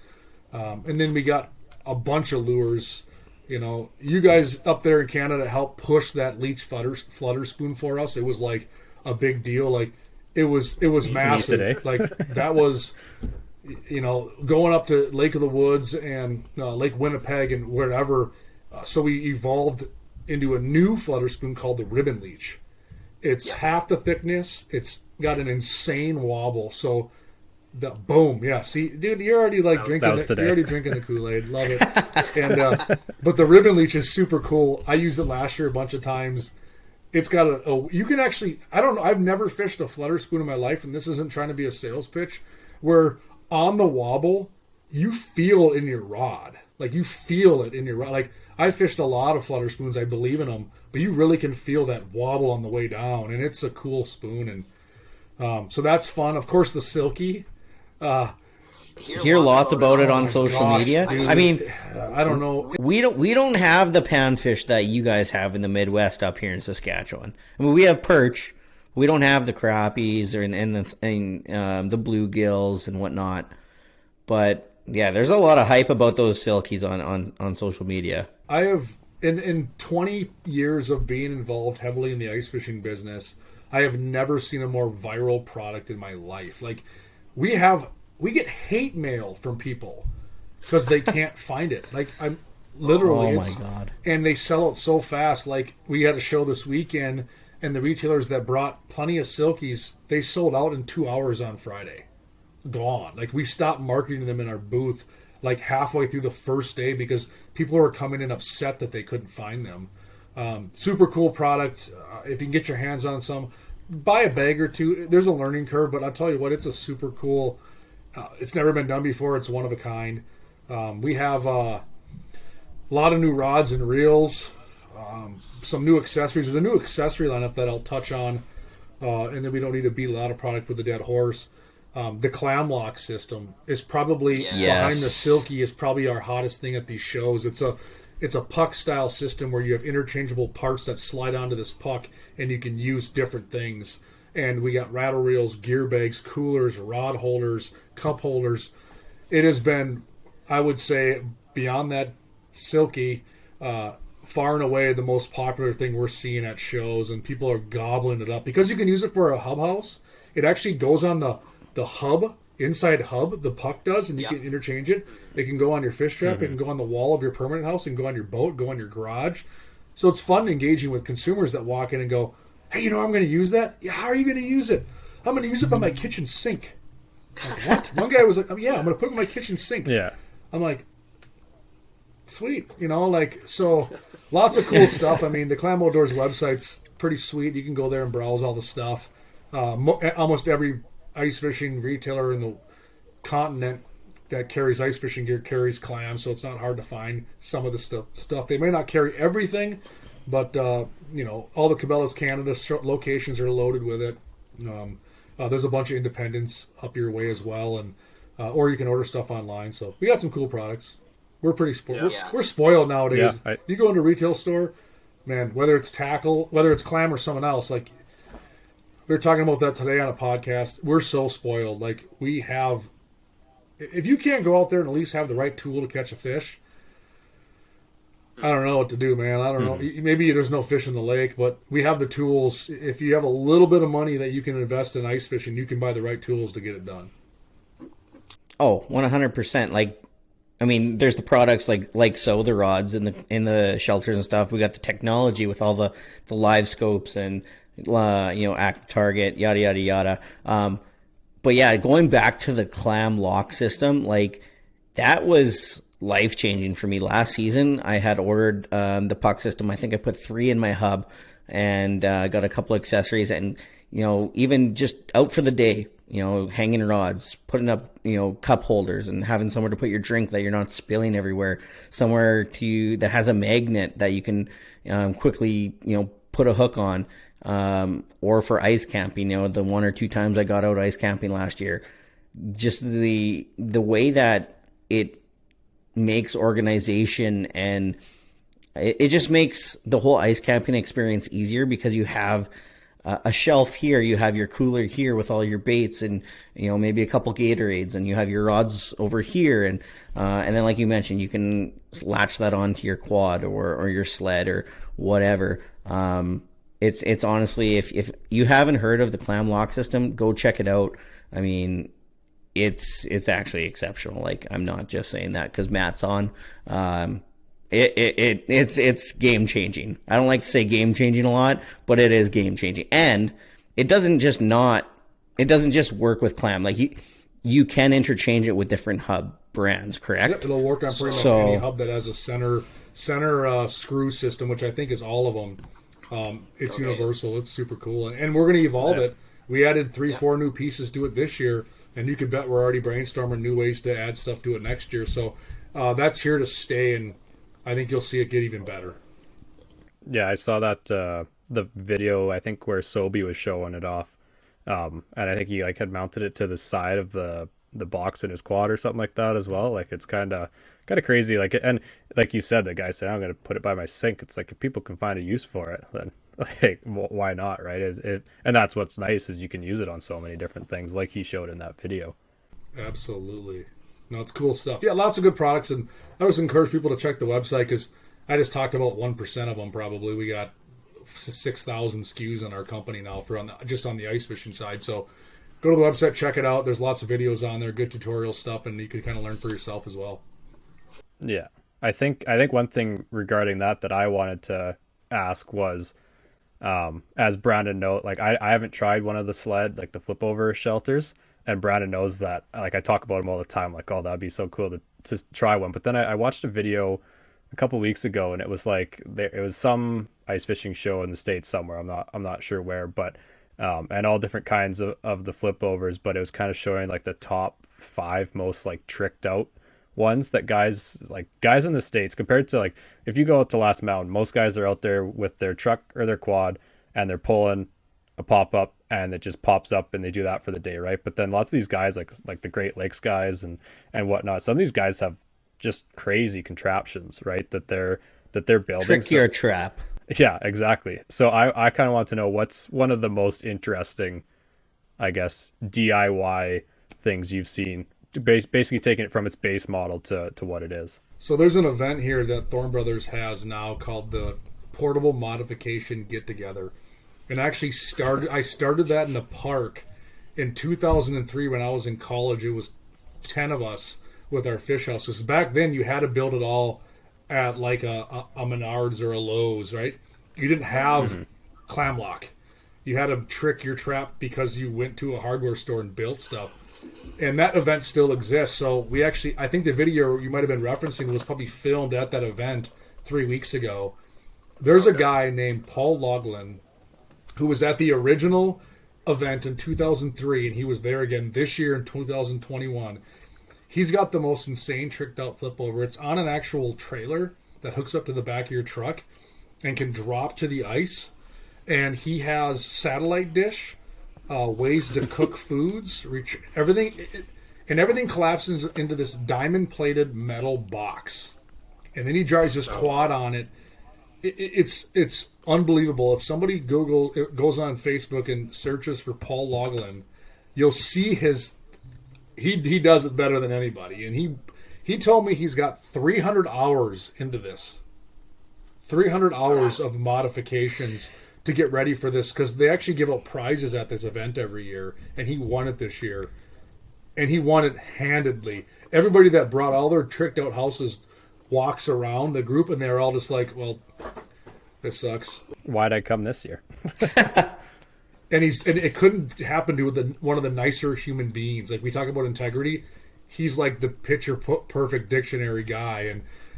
And then we got a bunch of lures. You know, you guys up there in Canada helped push that leech flutter spoon for us. It was like a big deal. Like it was massive. Today. Like that was, you know, going up to Lake of the Woods and Lake Winnipeg and wherever. So we evolved into a new flutter spoon called the Ribbon Leech. It's half the thickness. It's got an insane wobble. So the boom, yeah. See, dude, you're already like drinking. You're already drinking the Kool-Aid. Love it. And but the Ribbon Leech is super cool. I used it last year a bunch of times. It's got a you can actually. I don't know. I've never fished a flutter spoon in my life, and this isn't trying to be a sales pitch. Where on the wobble, you feel it in your rod. Like you feel it in your rod. Like I fished a lot of flutter spoons. I believe in them, but you really can feel that wobble on the way down, and it's a cool spoon. And so that's fun. Of course, the Silky. Hear lots about it on social media. Dude, I mean, I don't know. we don't have the panfish that you guys have in the Midwest up here in Saskatchewan. I mean, we have perch. We don't have the crappies or the bluegills and whatnot. But yeah, there's a lot of hype about those silkies on social media. I have in 20 years of being involved heavily in the ice fishing business, I have never seen a more viral product in my life. Like we get hate mail from people because they can't find it. Like I'm literally, oh my God. And they sell it so fast. Like we had a show this weekend, and the retailers that brought plenty of silkies, they sold out in 2 hours on Friday. Gone. Like we stopped marketing them in our booth like halfway through the first day because people were coming in upset that they couldn't find them. Super cool product. If you can get your hands on some, buy a bag or two. There's a learning curve, but I'll tell you what, it's a super cool. It's never been done before. It's one of a kind. We have a lot of new rods and reels, some new accessories. There's a new accessory lineup that I'll touch on, and then we don't need to beat a lot of product with a dead horse. The clam lock system is probably behind the Silky is probably our hottest thing at these shows. It's a puck style system where you have interchangeable parts that slide onto this puck and you can use different things. And we got rattle reels, gear bags, coolers, rod holders, cup holders. It has been, I would say, beyond that Silky, far and away the most popular thing we're seeing at shows, and people are gobbling it up because you can use it for a hub house. It actually goes on the hub, inside hub, the puck does, and you can interchange it. It can go on your fish trap, it can go on the wall of your permanent house, and go on your boat, go on your garage. So it's fun engaging with consumers that walk in and go, hey, you know I'm going to use that? Yeah, how are you going to use it? I'm going to use it by my kitchen sink. I'm like, what? One guy was like, oh, yeah, I'm going to put it in my kitchen sink. Yeah. I'm like, sweet. You know, like, so lots of cool stuff. I mean, the Clam Outdoors website's pretty sweet. You can go there and browse all the stuff. Almost every ice fishing retailer in the continent that carries ice fishing gear carries clams, so it's not hard to find some of the stuff. They may not carry everything, but you know, all the Cabela's Canada locations are loaded with it. There's a bunch of independents up your way as well, and or you can order stuff online. So we got some cool products. We're pretty we're spoiled nowadays. Yeah, you go into a retail store, man, whether it's tackle, whether it's clam or someone else, like we were talking about that today on a podcast. We're so spoiled. Like we have, if you can't go out there and at least have the right tool to catch a fish, I don't know what to do, man. I don't know. Maybe there's no fish in the lake, but we have the tools. If you have a little bit of money that you can invest in ice fishing, you can buy the right tools to get it done. Oh, 100%. Like, I mean, there's the products like so the rods in the shelters and stuff. We got the technology with all the live scopes and active target, yada, yada, yada. But yeah, going back to the clam lock system, like that was life changing for me. Last season, I had ordered the puck system. I think I put 3 in my hub and got a couple accessories, and even just out for the day, hanging rods, putting up cup holders, and having somewhere to put your drink that you're not spilling everywhere. Somewhere that has a magnet that you can quickly put a hook on. Or for ice camping, the 1 or 2 times I got out ice camping last year, just the way that it makes organization, and it just makes the whole ice camping experience easier, because you have a shelf here, you have your cooler here with all your baits, and maybe a couple Gatorades, and you have your rods over here, and then like you mentioned, you can latch that onto your quad or your sled or whatever. It's honestly, if you haven't heard of the clam lock system, go check it out. I mean, it's actually exceptional. Like, I'm not just saying that because Matt's on. It's game changing. I don't like to say game changing a lot, but it is game changing. And it doesn't just work with clam. Like you can interchange it with different hub brands, correct? Yep, it'll work on pretty much any hub that has a center screw system, which I think is all of them. It's universal. It's super cool, and we're going to evolve it. We added 3-4 new pieces to it this year, and you can bet we're already brainstorming new ways to add stuff to it next year. So that's here to stay, and I think you'll see it get even better. Yeah, I saw that the video, I think, where Sobe was showing it off, and I think he had mounted it to the side of the box in his quad or something like that as well. Like, it's kind of crazy. Like, and like you said, the guy said, I'm going to put it by my sink. It's like, if people can find a use for it, then why not, right? And that's what's nice, is you can use it on so many different things, like he showed in that video. Absolutely. No, it's cool stuff. Yeah, lots of good products, and I always encourage people to check the website, because I just talked about 1% of them probably. We got 6,000 SKUs in our company now just on the ice fishing side. So go to the website, check it out. There's lots of videos on there, good tutorial stuff, and you can kind of learn for yourself as well. Yeah. I think one thing regarding that I wanted to ask was, as Brandon knows, like I haven't tried one of the sled, like the flip over shelters, and Brandon knows that, like, I talk about them all the time, like, oh, that'd be so cool to try one. But then I watched a video a couple weeks ago, and it was like, it was some ice fishing show in the States somewhere. I'm not sure where, but and all different kinds of the flip overs, but it was kind of showing like the top 5 most like tricked out ones that guys in the States, compared to, like, if you go out to Last Mountain, most guys are out there with their truck or their quad, and they're pulling a pop-up, and it just pops up, and they do that for the day, right? But then lots of these guys, like the Great Lakes guys and whatnot, some of these guys have just crazy contraptions, right, that they're building. Trickier trap. Yeah, exactly. So I kind of want to know, what's one of the most interesting, I guess, DIY things you've seen, basically taking it from its base model to what it is. So there's an event here that Thorn Brothers has now called the Portable Modification Get Together. And actually I started that in the park in 2003 when I was in college. It was 10 of us with our fish house. Because back then you had to build it all at like a Menards or a Lowe's, right? You didn't have clam lock. You had to trick your trap because you went to a hardware store and built stuff. And that event still exists. So I think the video you might have been referencing was probably filmed at that event 3 weeks ago. There's a guy named Paul Loughlin who was at the original event in 2003, and he was there again this year in 2021. He's got the most insane tricked out flip over. It's on an actual trailer that hooks up to the back of your truck and can drop to the ice. And he has satellite dish, ways to cook foods, reach everything, and everything collapses into this diamond-plated metal box. And then he drives his quad on it. It's unbelievable. If somebody goes on Facebook and searches for Paul Loughlin, you'll see he does it better than anybody. And he told me he's got 300 hours into this. 300 hours of modifications to get ready for this, because they actually give out prizes at this event every year, and he won it this year. And he won it handedly. Everybody that brought all their tricked out houses walks around the group, and they're all just like, well, this sucks. Why'd I come this year? and it couldn't happen to one of the nicer human beings. Like we talk about integrity, he's like the picture perfect dictionary guy,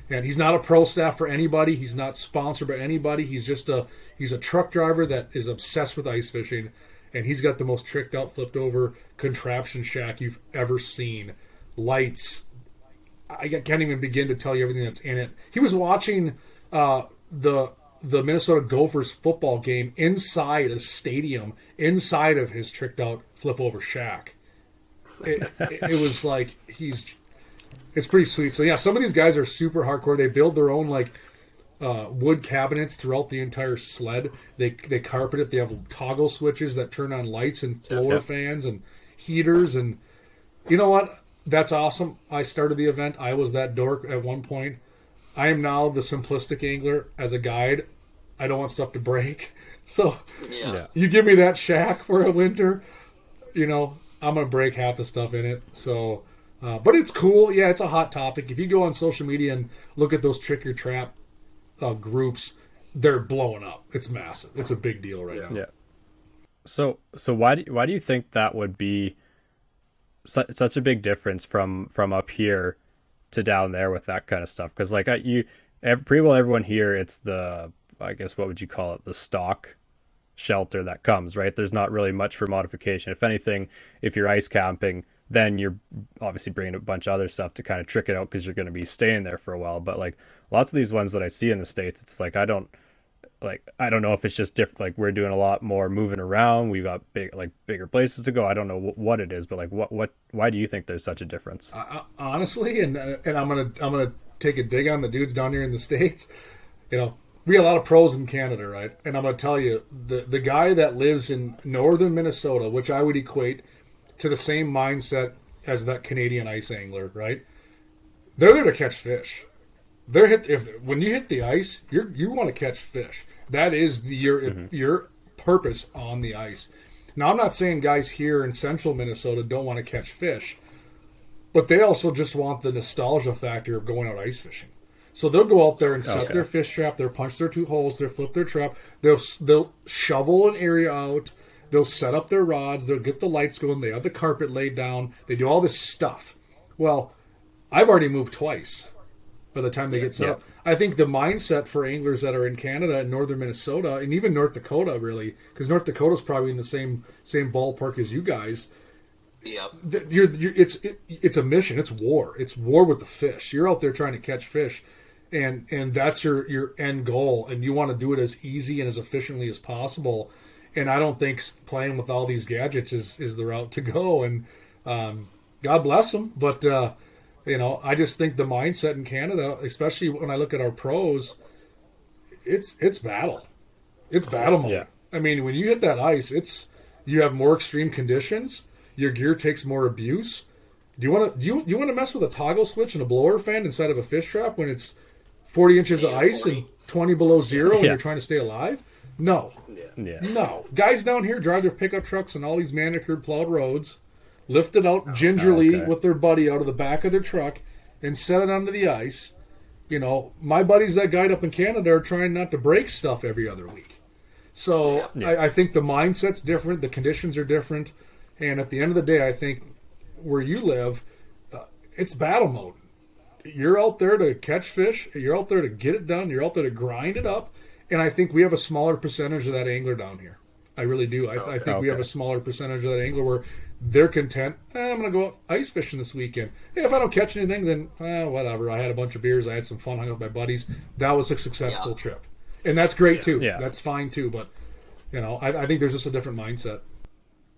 and he's not a pro staff for anybody. He's not sponsored by anybody. He's a truck driver that is obsessed with ice fishing, and he's got the most tricked out, flipped over contraption shack you've ever seen. Lights. I can't even begin to tell you everything that's in it. He was watching the Minnesota Gophers football game inside a stadium, inside of his tricked out flip over shack. It was like it's pretty sweet. So yeah, some of these guys are super hardcore. They build their own wood cabinets throughout the entire sled. They carpet it. They have toggle switches that turn on lights and blower fans and heaters. And you know what? That's awesome. I started the event. I was that dork at one point. I am now the simplistic angler as a guide. I don't want stuff to break. So you give me that shack for a winter, I'm going to break half the stuff in it. So, but it's cool. Yeah, it's a hot topic. If you go on social media and look at those Trick Your Trap groups, they're blowing up. It's massive. It's a big deal right now. Yeah. So why do you think that would be such a big difference from up here to down there with that kind of stuff? Because pretty well everyone here, it's I guess what would you call it, the stock shelter that comes, right? There's not really much for modification. If anything, if you're ice camping, then you're obviously bringing a bunch of other stuff to kind of trick it out because you're going to be staying there for a while. But lots of these ones that I see in the States, it's I don't know if it's just different. We're doing a lot more moving around. We've got bigger places to go. I don't know what it is, but why do you think there's such a difference? Honestly, and I'm gonna take a dig on the dudes down here in the States. We got a lot of pros in Canada, right? And I'm gonna tell you, the guy that lives in northern Minnesota, which I would equate to the same mindset as that Canadian ice angler, right? They're there to catch fish. When you hit the ice, you want to catch fish. That is your purpose on the ice. Now, I'm not saying guys here in central Minnesota don't want to catch fish, but they also just want the nostalgia factor of going out ice fishing. So they'll go out there and set their fish trap, they'll punch their 2 holes, they'll flip their trap, they'll shovel an area out, they'll set up their rods, they'll get the lights going, they have the carpet laid down, they do all this stuff. Well, I've already moved twice by the time they get set up. I think the mindset for anglers that are in Canada and northern Minnesota and even North Dakota, really, because North Dakota's probably in the same ballpark as you guys. Yeah, it's a mission. It's war. It's war with the fish. You're out there trying to catch fish, and that's your end goal. And you want to do it as easy and as efficiently as possible. And I don't think playing with all these gadgets is the route to go. And God bless them, but. I just think the mindset in Canada, especially when I look at our pros, it's battle. It's battle mode. Yeah. I mean, when you hit that ice, you have more extreme conditions. Your gear takes more abuse. Do you want to mess with a toggle switch and a blower fan inside of a fish trap when it's 40 inches of ice and 20 below zero and you're trying to stay alive? No. Yeah. No. Guys down here drive their pickup trucks on all these manicured plowed roads. Lift it out gingerly with their buddy out of the back of their truck and set it onto the ice. My buddies that guide up in Canada are trying not to break stuff every other week. So I think the mindset's different. The conditions are different. And at the end of the day, I think where you live, it's battle mode. You're out there to catch fish. You're out there to get it done. You're out there to grind it up. And I think we have a smaller percentage of that angler down here. I really do. I think we have a smaller percentage of that angler where they're content. I'm going to go out ice fishing this weekend. Hey, if I don't catch anything, then whatever. I had a bunch of beers. I had some fun, hung out with my buddies. That was a successful trip. And that's great, too. Yeah. That's fine, too. But, I think there's just a different mindset.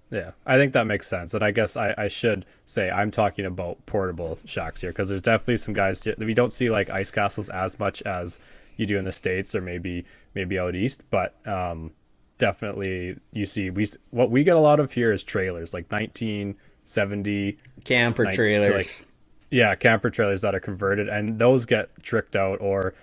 Yeah, I think that makes sense. And I guess I should say I'm talking about portable shacks here because there's definitely some guys here. We don't see ice castles as much as you do in the States or maybe out east. But definitely you see what we get a lot of here is trailers 1970 camper trailers. Camper trailers that are converted, and those get tricked out. Or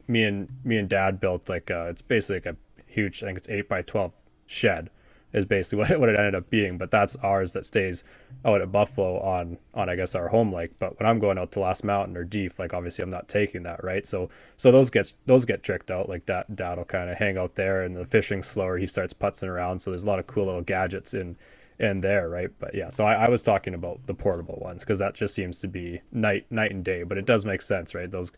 me and Dad built it's basically a huge, I think it's 8x12 shed. is basically what it ended up being. But that's ours that stays out at Buffalo on I guess our home lake. But when I'm going out to Last Mountain or Deef, like obviously I'm not taking that, right? So those get tricked out. Like Dad will kind of hang out there, and the fishing's slower. He starts putzing around, so there's a lot of cool little gadgets in there, right? But yeah, so I was talking about the portable ones because that just seems to be night and day. But it does make sense, right? Those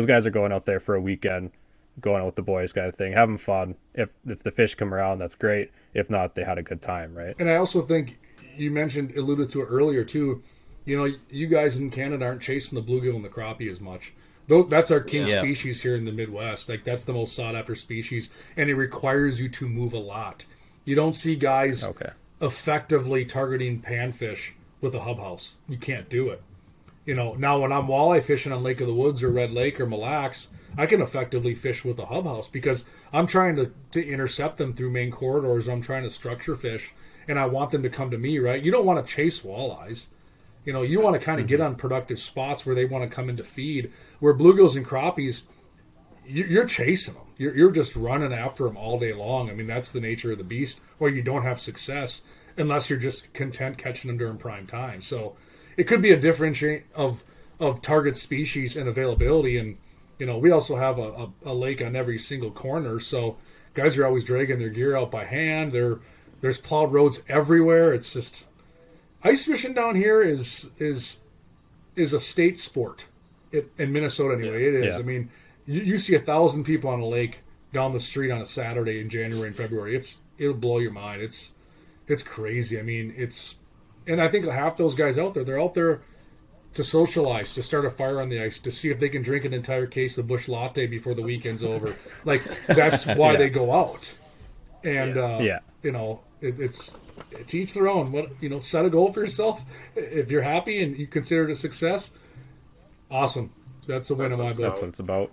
guys are going out there for a weekend, going out with the boys kind of thing, having fun. If the fish come around, that's great. If not, they had a good time, right? And I also think you alluded to it earlier too. You know, you guys in Canada aren't chasing the bluegill and the crappie as much. That's our king species here in the Midwest. Like, that's the most sought after species, and it requires you to move a lot. You don't see guys effectively targeting panfish with a hub house. You can't do it. You know, now when I'm walleye fishing on Lake of the Woods or Red Lake or Mille Lacs, I can effectively fish with a hub house because I'm trying to intercept them through main corridors. I'm trying to structure fish, and I want them to come to me, right? You don't want to chase walleyes. You know, you want to kind of get on productive spots where they want to come in to feed. Where bluegills and crappies, you're chasing them. You're just running after them all day long. I mean, that's the nature of the beast. Or you don't have success unless you're just content catching them during prime time. So it could be a differentiate of target species and availability. And, you know, we also have a lake on every single corner. So guys are always dragging their gear out by hand. There's plowed roads everywhere. It's just... Ice fishing down here is a state sport in Minnesota anyway. It is. Yeah. I mean, you see 1,000 people on a lake down the street on a Saturday in January and February. It'll blow your mind. It's crazy. I mean, and I think half those guys out there, they're out there to socialize, to start a fire on the ice, to see if they can drink an entire case of Busch Latte before the weekend's over. Like, that's why they go out. And you know, it's each their own. What, you know, set a goal for yourself. If you're happy and you consider it a success, awesome. That's the win of my book. That's what it's about.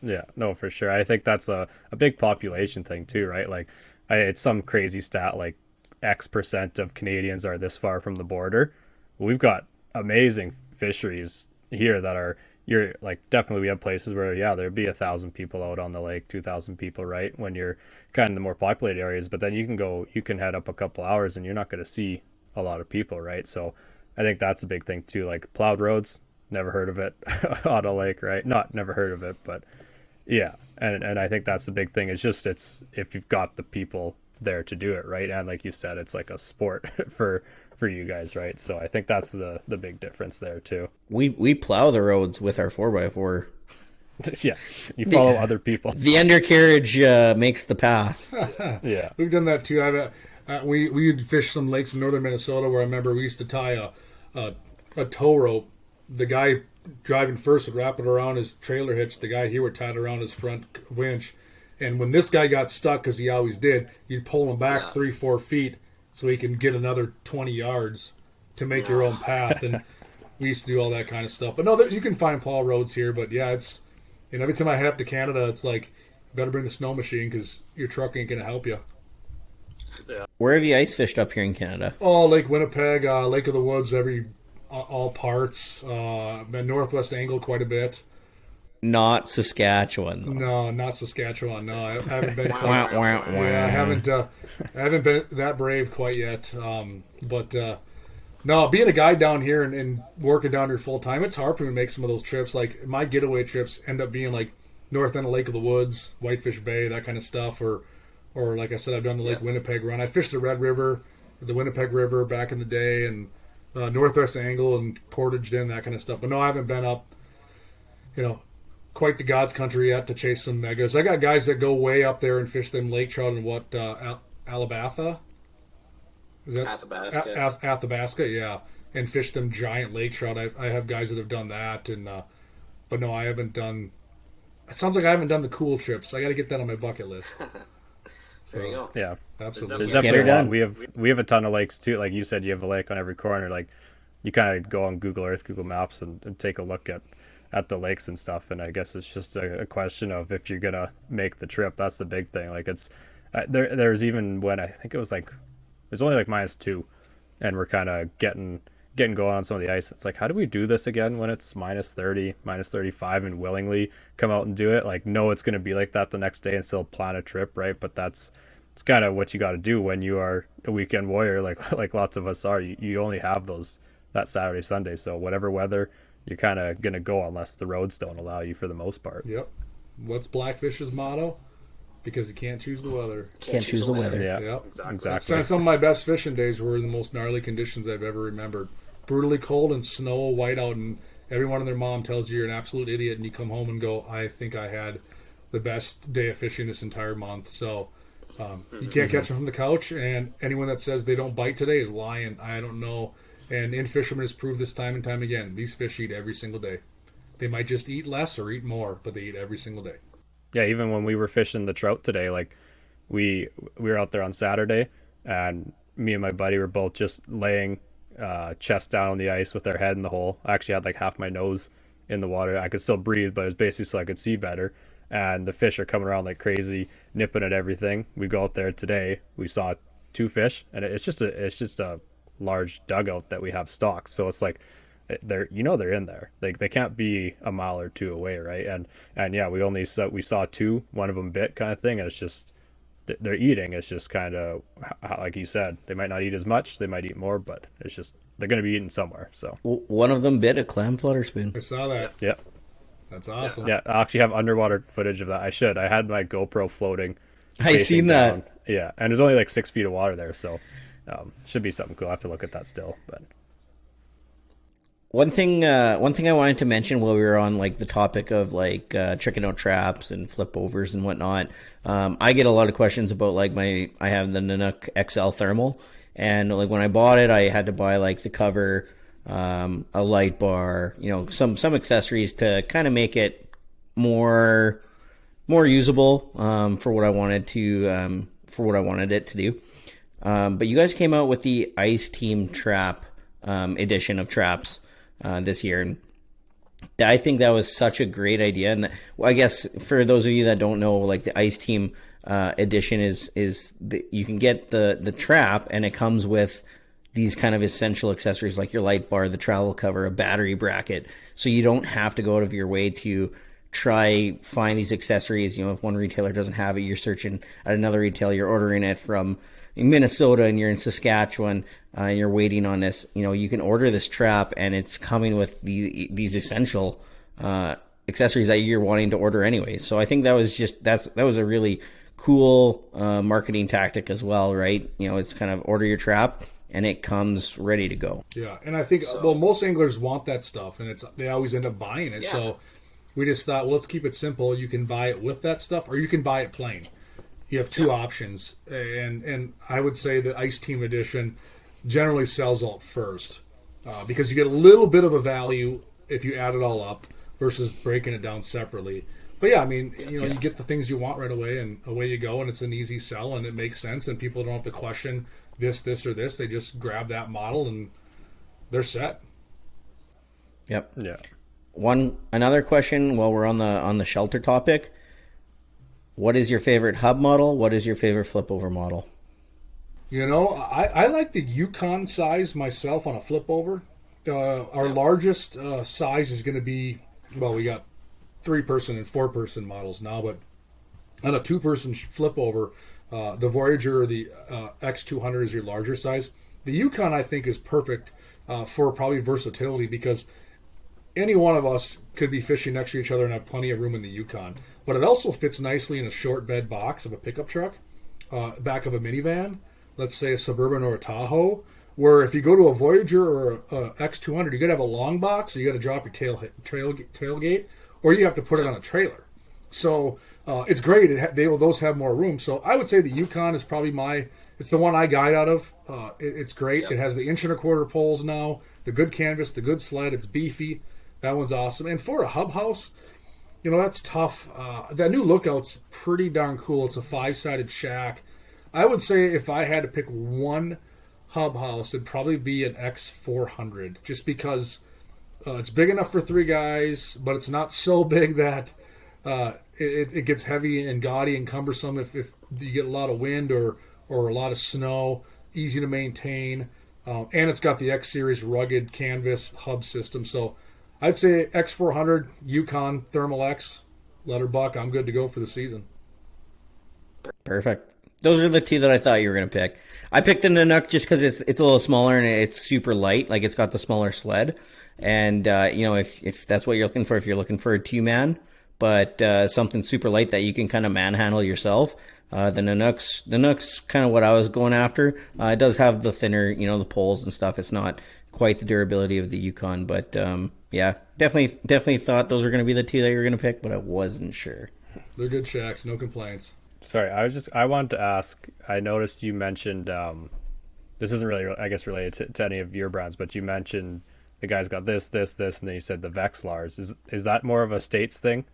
Yeah, no, for sure. I think that's a big population thing too, right? Like, it's some crazy stat like X% of Canadians are this far from the border. We've got amazing fisheries here that are, you're like, definitely we have places where there'd be 1,000 people out on the lake, 2,000 people, right, when you're kind of the more populated areas. But then you can head up a couple hours and you're not going to see a lot of people, right? So I think that's a big thing too. Like plowed roads, never heard of it on a lake, right? Not never heard of it, but yeah. And I think that's the big thing. It's if you've got the people there to do it, right? And like you said, it's like a sport for you guys, right? So I think that's the big difference there too. We plow the roads with our 4x4. Yeah, you follow other people. The undercarriage makes the path. Yeah, we've done that too. We would fish some lakes in northern Minnesota where I remember we used to tie a tow rope. The guy driving first would wrap it around his trailer hitch. The guy here would tie it around his front winch. And when this guy got stuck, because he always did, you'd pull him back 3-4 feet so he can get another 20 yards to make your own path. And we used to do all that kind of stuff. But no, you can find plow roads here. But yeah, every time I head up to Canada, it's like, you better bring the snow machine because your truck ain't going to help you. Yeah. Where have you ice fished up here in Canada? Oh, Lake Winnipeg, Lake of the Woods, all parts. Been Northwest Angle quite a bit. Not Saskatchewan, though. No, not Saskatchewan. No, I haven't been. I haven't been that brave quite yet. But no, being a guide down here and working down here full time, it's hard for me to make some of those trips. Like my getaway trips end up being like north end of Lake of the Woods, Whitefish Bay, that kind of stuff, or like I said, I've done the Lake Winnipeg run. I fished the Red River, the Winnipeg River back in the day, and Northwest Angle and Portage Den, that kind of stuff. But no, I haven't been up, quite the God's country yet to chase some megas. I got guys that go way up there and fish them lake trout in Alabatha? Is that Athabasca? Yeah, and fish them giant lake trout. I have guys that have done that, and but no, I haven't done. It sounds like I haven't done the cool trips. I got to get that on my bucket list. So, there you go. Yeah, absolutely. There's definitely a lot. We have a ton of lakes too. Like you said, you have a lake on every corner. Like you kind of go on Google Earth, Google Maps, and take a look at the lakes and stuff. And I guess it's just a question of if you're gonna make the trip. That's the big thing. Like it's there's even when I think it was like there's only like -2, and we're kind of getting going on some of the ice. It's like, how do we do this again when it's -30, -35, and willingly come out and do it? Like, no, it's going to be like that the next day and still plan a trip, right? But that's it's kind of what you got to do when you are a weekend warrior, like lots of us are. You only have that Saturday, Sunday. So whatever weather, you're kind of gonna go unless the roads don't allow you for the most part. Yep. What's Blackfish's motto? Because you can't choose the weather. Can't choose the weather. Yeah, Yep. exactly. Some of my best fishing days were in the most gnarly conditions I've ever remembered. Brutally cold and snow, whiteout, and everyone and their mom tells you you're an absolute idiot, and you come home and go, I think I had the best day of fishing this entire month. So you can't catch them from the couch, and anyone that says they don't bite today is lying. I don't know. And in fishermen has proved this time and time again. These fish eat every single day. They might just eat less or eat more, but they eat every single day. Yeah, even when we were fishing the trout today, like we were out there on Saturday, and me and my buddy were both just laying chest down on the ice with our head in the hole. I actually had like half my nose in the water. I could still breathe, but it was basically so I could see better. And the fish are coming around like crazy, nipping at everything. We go out there today. We saw 2 fish, and it's just a large dugout that we have stocked. So it's like they're in there. Like they can't be a mile or 2 away, right? And yeah, we saw 2. One of them bit, kind of thing. And it's just they're eating. It's just kind of like you said. They might not eat as much. They might eat more, but it's just they're going to be eating somewhere. So one of them bit a clam flutter spoon. I saw that. Yeah. That's awesome. Yeah, I actually have underwater footage of that. I had my GoPro floating. I seen down. that. Yeah, and there's only like 6 feet of water there, so should be something cool. I have to look at that still. But one thing I wanted to mention while we were on like the topic of like checking out traps and flip overs and whatnot, I get a lot of questions about like I have the Nanook XL thermal, and like when I bought it, I had to buy like the cover, a light bar, some accessories to kind of make it more usable for what I wanted it to do. But you guys came out with the Ice Team Trap edition of traps this year, and I think that was such a great idea. And I guess for those of you that don't know, like the Ice Team edition you can get the trap, and it comes with these kind of essential accessories like your light bar, the travel cover, a battery bracket. So you don't have to go out of your way to find these accessories. If one retailer doesn't have it, you're searching at another retailer, you're ordering it from Minnesota and you're in Saskatchewan, and you're waiting on this. You can order this trap, and it's coming with these essential accessories that you're wanting to order anyways. So I think that was a really cool marketing tactic as well, right? It's kind of order your trap and it comes ready to go. Yeah, and I think most anglers want that stuff, and they always end up buying it. Yeah. So we just thought, let's keep it simple. You can buy it with that stuff, or you can buy it plain. You have 2 options, and I would say the Ice Team Edition generally sells out first because you get a little bit of a value if you add it all up versus breaking it down separately. But yeah, I mean, you get the things you want right away, and away you go, and it's an easy sell, and it makes sense, and people don't have to question this, or this. They just grab that model, and they're set. Yep. Yeah. Another question while we're on the shelter topic. What is your favorite hub model? What is your favorite flip over model? I like the Yukon size myself on a flip over. Our largest size is going to be, we got 3-person and 4-person models now, but on a 2-person flip over, the Voyager or the X200 is your larger size. The Yukon, I think, is perfect for probably versatility because any one of us could be fishing next to each other and have plenty of room in the Yukon. But it also fits nicely in a short bed box of a pickup truck, back of a minivan, let's say a Suburban or a Tahoe, where if you go to a Voyager or a X200, you got to have a long box, so you got to drop your tailgate, or you have to put it on a trailer. So it's great. Those have more room. So I would say the Yukon is probably it's the one I guide out of. It's great. Yep. It has the 1.25-inch poles now, the good canvas, the good sled. It's beefy. That one's awesome. And for a hub house, that's tough. That new Lookout's pretty darn cool. It's a 5-sided shack. I would say if I had to pick one hub house, it'd probably be an X400, just because it's big enough for 3 guys, but it's not so big that it gets heavy and gaudy and cumbersome if you get a lot of wind or a lot of snow. Easy to maintain, and it's got the X Series rugged canvas hub system. So I'd say X400, Yukon, Thermal X, Letterbuck. I'm good to go for the season. Perfect. Those are the two that I thought you were going to pick. I picked the Nanook just because it's a little smaller and it's super light. Like, it's got the smaller sled. And, if that's what you're looking for, if you're looking for a two-man, but something super light that you can kind of manhandle yourself, the Nanook's kind of what I was going after. It does have the thinner, the poles and stuff. It's not quite the durability of the Yukon, but definitely thought those were going to be the two that you were going to pick, but I wasn't sure. They're good shacks, no complaints. Sorry, I wanted to ask, I noticed you mentioned, this isn't really, I guess, related to any of your brands, but you mentioned the guy's got this, and then you said the Vexlars. Is that more of a States thing,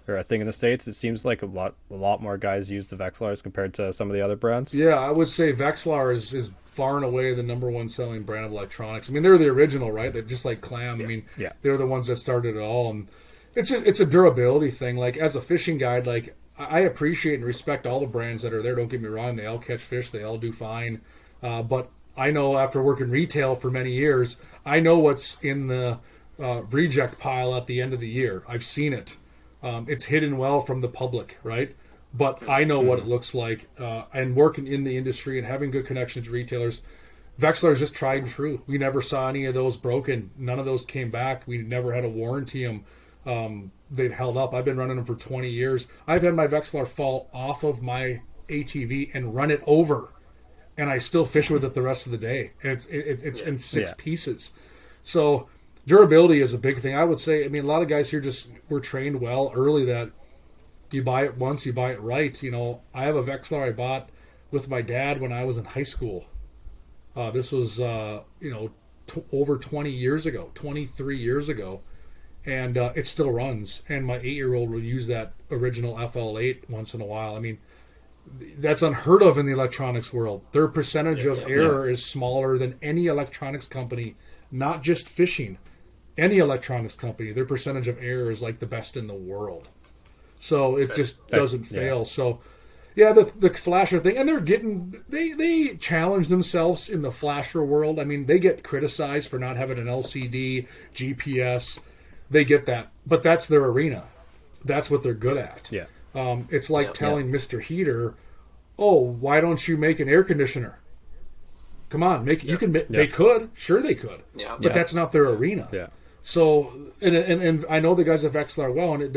or a thing in the States? It seems like a lot more guys use the Vexlars compared to some of the other brands. Yeah, I would say Vexlar is far and away the number one selling brand of electronics. I mean, they're the original, right? They're just like Clam. Yeah. I mean, yeah. They're the ones that started it all, and it's a durability thing. Like, as a fishing guide, like, I appreciate and respect all the brands that are there. Don't get me wrong; they all catch fish, they all do fine. But I know, after working retail for many years, I know what's in the reject pile at the end of the year. I've seen it. It's hidden well from the public, right? But I know what it looks like. And working in the industry and having good connections to retailers, Vexlar is just tried and true. We never saw any of those broken. None of those came back. We never had to warranty them. They've held up. I've been running them for 20 years. I've had my Vexlar fall off of my ATV and run it over, and I still fish with it the rest of the day. And it's in six pieces. So durability is a big thing. I would say, I mean, a lot of guys here just were trained well early that you buy it once, you buy it right. I have a Vexlar I bought with my dad when I was in high school. This was, over 20 years ago, 23 years ago. And it still runs. And my 8-year-old will use that original FL8 once in a while. I mean, that's unheard of in the electronics world. Their percentage of error is smaller than any electronics company, not just fishing. Any electronics company, their percentage of error is like the best in the world. So it just doesn't fail. So, the flasher thing, and they challenge themselves in the flasher world. I mean, they get criticized for not having an LCD, GPS. They get that, but that's their arena. That's what they're good at. Yeah. It's like telling Mr. Heater, "Oh, why don't you make an air conditioner? Come on, make it." You can. They could, sure they could. Yeah. But that's not their arena. Yeah. So, and I know the guys at Vexlar well, and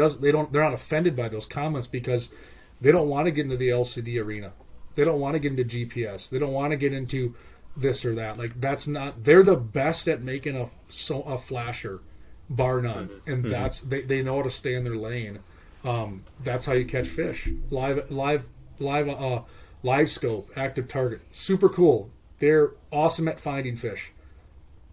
they're not offended by those comments because they don't want to get into the LCD arena. They don't want to get into GPS. They don't want to get into this or that. Like, that's not. They're the best at making a flasher, bar none, and that's they know how to stay in their lane. That's how you catch fish. Live scope, active target, super cool. They're awesome at finding fish,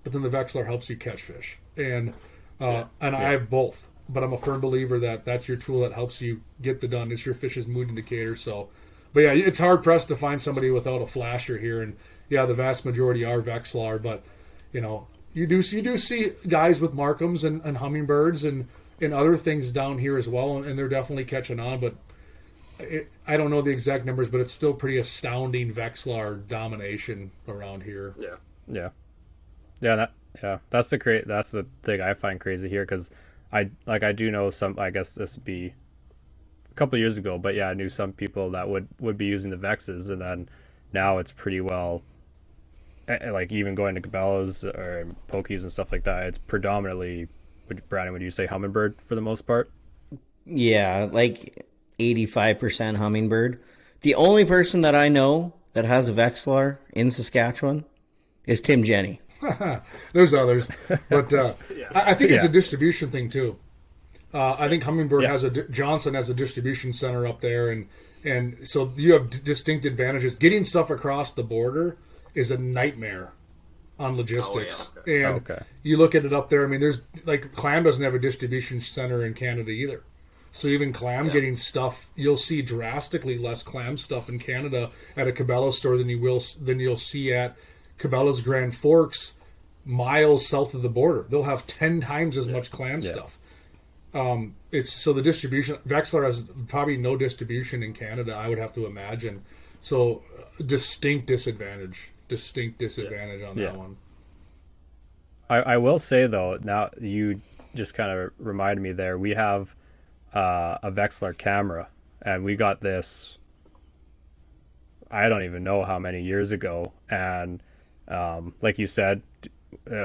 but then the Vexlar helps you catch fish, and I have both. But I'm a firm believer that that's your tool that helps you get the done. It's your fish's mood indicator. So, but yeah, it's hard pressed to find somebody without a flasher here, and the vast majority are Vexlar, but you do see guys with Markhams and Hummingbirds and other things down here as well, and they're definitely catching on. But I don't know the exact numbers, but it's still pretty astounding Vexlar domination around here. That's the thing I find crazy here, because I do know some. I guess this would be a couple of years ago, but I knew some people that would be using the Vexes, and then now it's pretty well. Like, even going to Cabela's or Pokies and stuff like that, it's predominantly, Brandon, would you say Hummingbird for the most part? Yeah, like 85% Hummingbird. The only person that I know that has a Vexlar in Saskatchewan is Tim Jenny. There's others, but I think it's a distribution thing too. I think Hummingbird Johnson has a distribution center up there, and so you have distinct advantages. Getting stuff across the border is a nightmare on logistics. And you look at it up there, I mean, there's, like, Clam doesn't have a distribution center in Canada either. So even Clam getting stuff, you'll see drastically less Clam stuff in Canada at a Cabela's store than you'll see at Cabela's Grand Forks, miles south of the border. They'll have 10 times as much Clam stuff. It's so the distribution, Vexlar has probably no distribution in Canada, I would have to imagine. So distinct disadvantage on that one. I will say, though, now you just kind of reminded me there, we have a Vexlar camera, and we got this, I don't even know how many years ago. And like you said,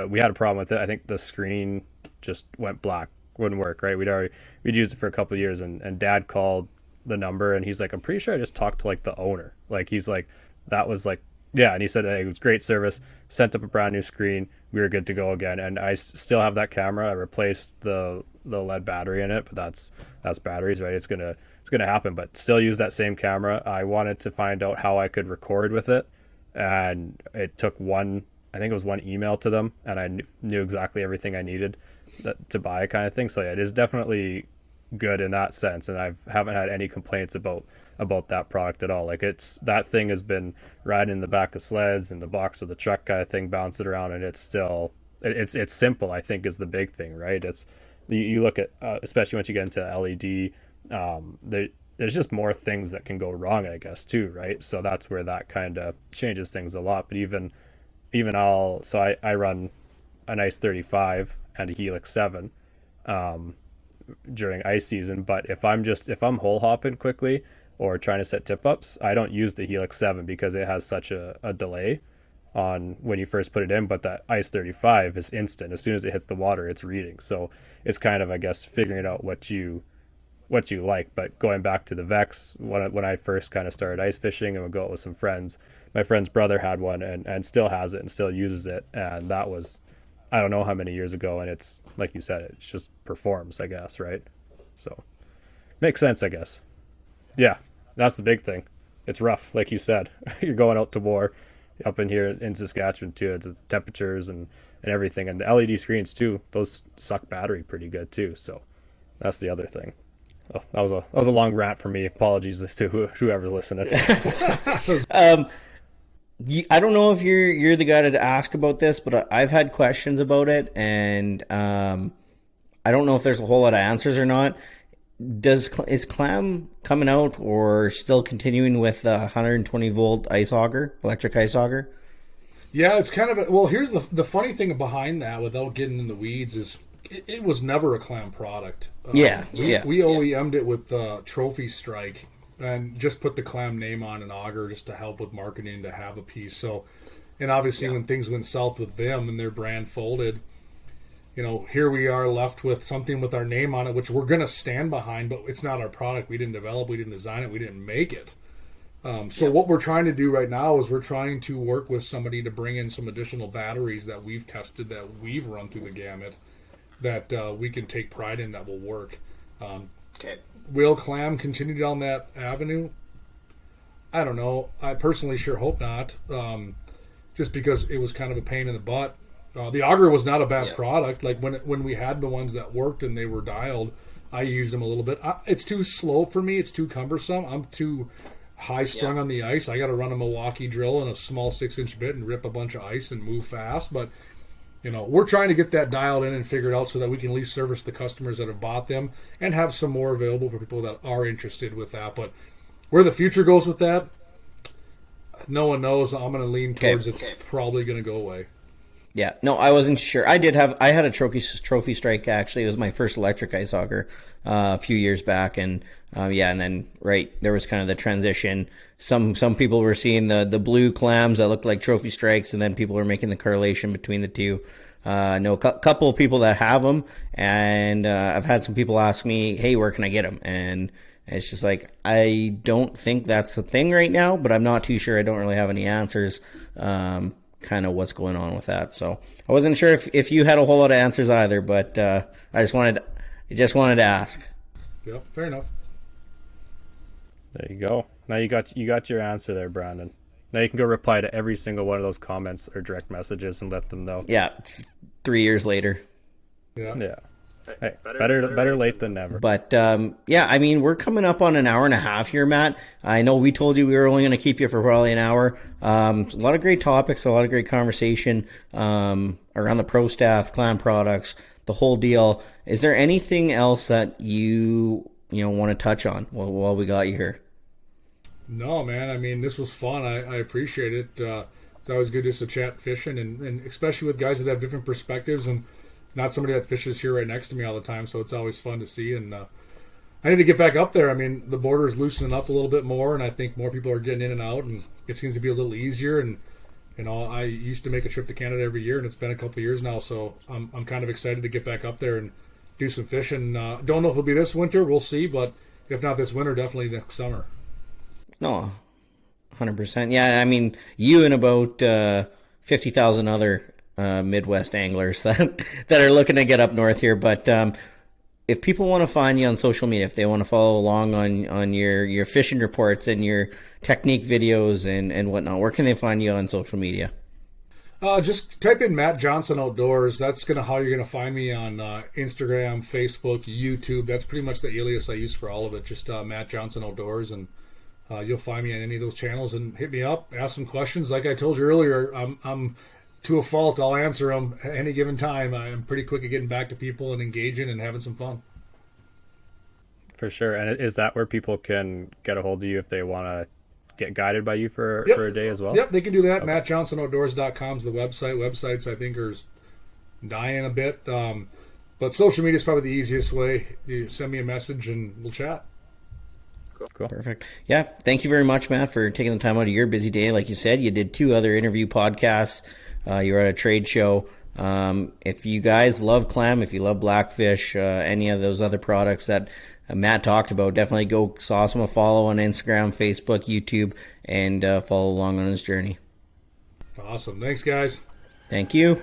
we had a problem with it. I think the screen just went black, wouldn't work, right? We'd used it for a couple of years, and Dad called the number, and he's like, I'm pretty sure I just talked to like the owner. Like, he's like, that was like, yeah. And he said, hey, it was great service, sent up a brand new screen, we were good to go again. And I still have that camera. I replaced the lead battery in it, but that's batteries, right? It's gonna happen, but still use that same camera. I wanted to find out how I could record with it, and it took I think it was one email to them, and I knew exactly everything I needed to buy, kind of thing. So yeah, it is definitely good in that sense, and I haven't had any complaints about that product at all. Like, that thing has been riding in the back of sleds, in the box of the truck kind of thing, bouncing around, and it's still it's simple, I think, is the big thing, right? It's you look at especially once you get into LED, there's just more things that can go wrong, I guess, too, right? So that's where that kind of changes things a lot. But even I run an Ice 35 and a Helix 7 during ice season, but if I'm hole hopping quickly or trying to set tip ups, I don't use the Helix 7 because it has such a delay on when you first put it in. But that Ice 35 is instant. As soon as it hits the water, it's reading. So it's kind of, I guess, figuring out what you like. But going back to the Vex, when I first kind of started ice fishing and would go out with some friends, my friend's brother had one and still has it and still uses it, and that was, I don't know how many years ago, and it's like you said, it just performs, I guess, right? So makes sense, I guess. Yeah, that's the big thing. It's rough, like you said. You're going out to war up in here in Saskatchewan too. It's the temperatures and everything, and the LED screens too. Those suck battery pretty good too. So that's the other thing. Oh, that was a long rant for me. Apologies to whoever's listening. I don't know if you're the guy to ask about this, but I've had questions about it, and I don't know if there's a whole lot of answers or not. Is Clam coming out or still continuing with the 120 volt ice auger, electric ice auger? Yeah, it's kind of here's the funny thing behind that, without getting in the weeds, is it was never a Clam product. We OEM'd it with Trophy Strike, and just put the Clam name on an auger just to help with marketing, to have a piece. So, and obviously when things went south with them and their brand folded, here we are left with something with our name on it, which we're going to stand behind, but it's not our product. We didn't develop, we didn't design it, we didn't make it. What we're trying to do right now is we're trying to work with somebody to bring in some additional batteries that we've tested, that we've run through the gamut, that we can take pride in, that will work. Okay. Will Clam continue down that avenue? I don't know. I personally sure hope not, just because it was kind of a pain in the butt. The auger was not a bad product. Like when we had the ones that worked and they were dialed, I used them a little bit. It's too slow for me. It's too cumbersome. I'm too high strung on the ice. I got to run a Milwaukee drill and a small 6-inch bit and rip a bunch of ice and move fast. But we're trying to get that dialed in and figured out so that we can at least service the customers that have bought them and have some more available for people that are interested with that. But where the future goes with that, no one knows. I'm going to lean towards it's probably going to go away. Yeah, no, I wasn't sure. I had a trophy strike, actually. It was my first electric ice auger a few years back, and and then there was kind of the transition. Some people were seeing the blue clams that looked like trophy strikes, and then people were making the correlation between the two. A couple of people that have them, and I've had some people ask me, "Hey, where can I get them?" And it's just like, I don't think that's a thing right now, but I'm not too sure. I don't really have any answers. Kind of what's going on with that. So I wasn't sure if you had a whole lot of answers either, but I just wanted to ask. Yeah, fair enough. There you go. Now you got your answer there, Brandon. Now you can go reply to every single one of those comments or direct messages and let them know. Yeah, 3 years later. Yeah. Hey, better late than never. But we're coming up on an hour and a half here, Matt. I know we told you we were only going to keep you for probably an hour. A lot of great topics, a lot of great conversation around the pro staff, Clam products, the whole deal. Is there anything else that you want to touch on while we got you here? No, man. I mean, this was fun. I appreciate it. It's always good just to chat fishing, and especially with guys that have different perspectives and not somebody that fishes here right next to me all the time, so it's always fun to see. And I need to get back up there. I mean, the border is loosening up a little bit more, and I think more people are getting in and out, and it seems to be a little easier. And I used to make a trip to Canada every year, and it's been a couple of years now, so I'm kind of excited to get back up there and do some fishing. Don't know if it'll be this winter. We'll see, but if not this winter, definitely next summer. No, 100%. Yeah, I mean, you and about 50,000 other Midwest anglers that are looking to get up north here. But if people want to find you on social media, if they want to follow along on your fishing reports and your technique videos and whatnot, where can they find you on social media? Just type in Matt Johnson Outdoors. That's how you're gonna find me on Instagram, Facebook, YouTube. That's pretty much the alias I use for all of it. Just Matt Johnson Outdoors, and you'll find me on any of those channels. And hit me up, ask some questions. Like I told you earlier, I'm to a fault. I'll answer them at any given time. I'm pretty quick at getting back to people and engaging and having some fun. For sure. And is that where people can get a hold of you if they want to get guided by you for a day as well? Yep, they can do that. Okay. MattJohnsonOutdoors.com is the website. Websites, I think, are dying a bit. But social media is probably the easiest way. You send me a message and we'll chat. Cool. Perfect. Yeah, thank you very much, Matt, for taking the time out of your busy day. Like you said, you did 2 other interview podcasts. You were at a trade show. If you guys love clam, if you love blackfish, any of those other products that Matt talked about, definitely go sauce him a follow on Instagram, Facebook, YouTube, and follow along on his journey. Awesome. Thanks, guys. Thank you.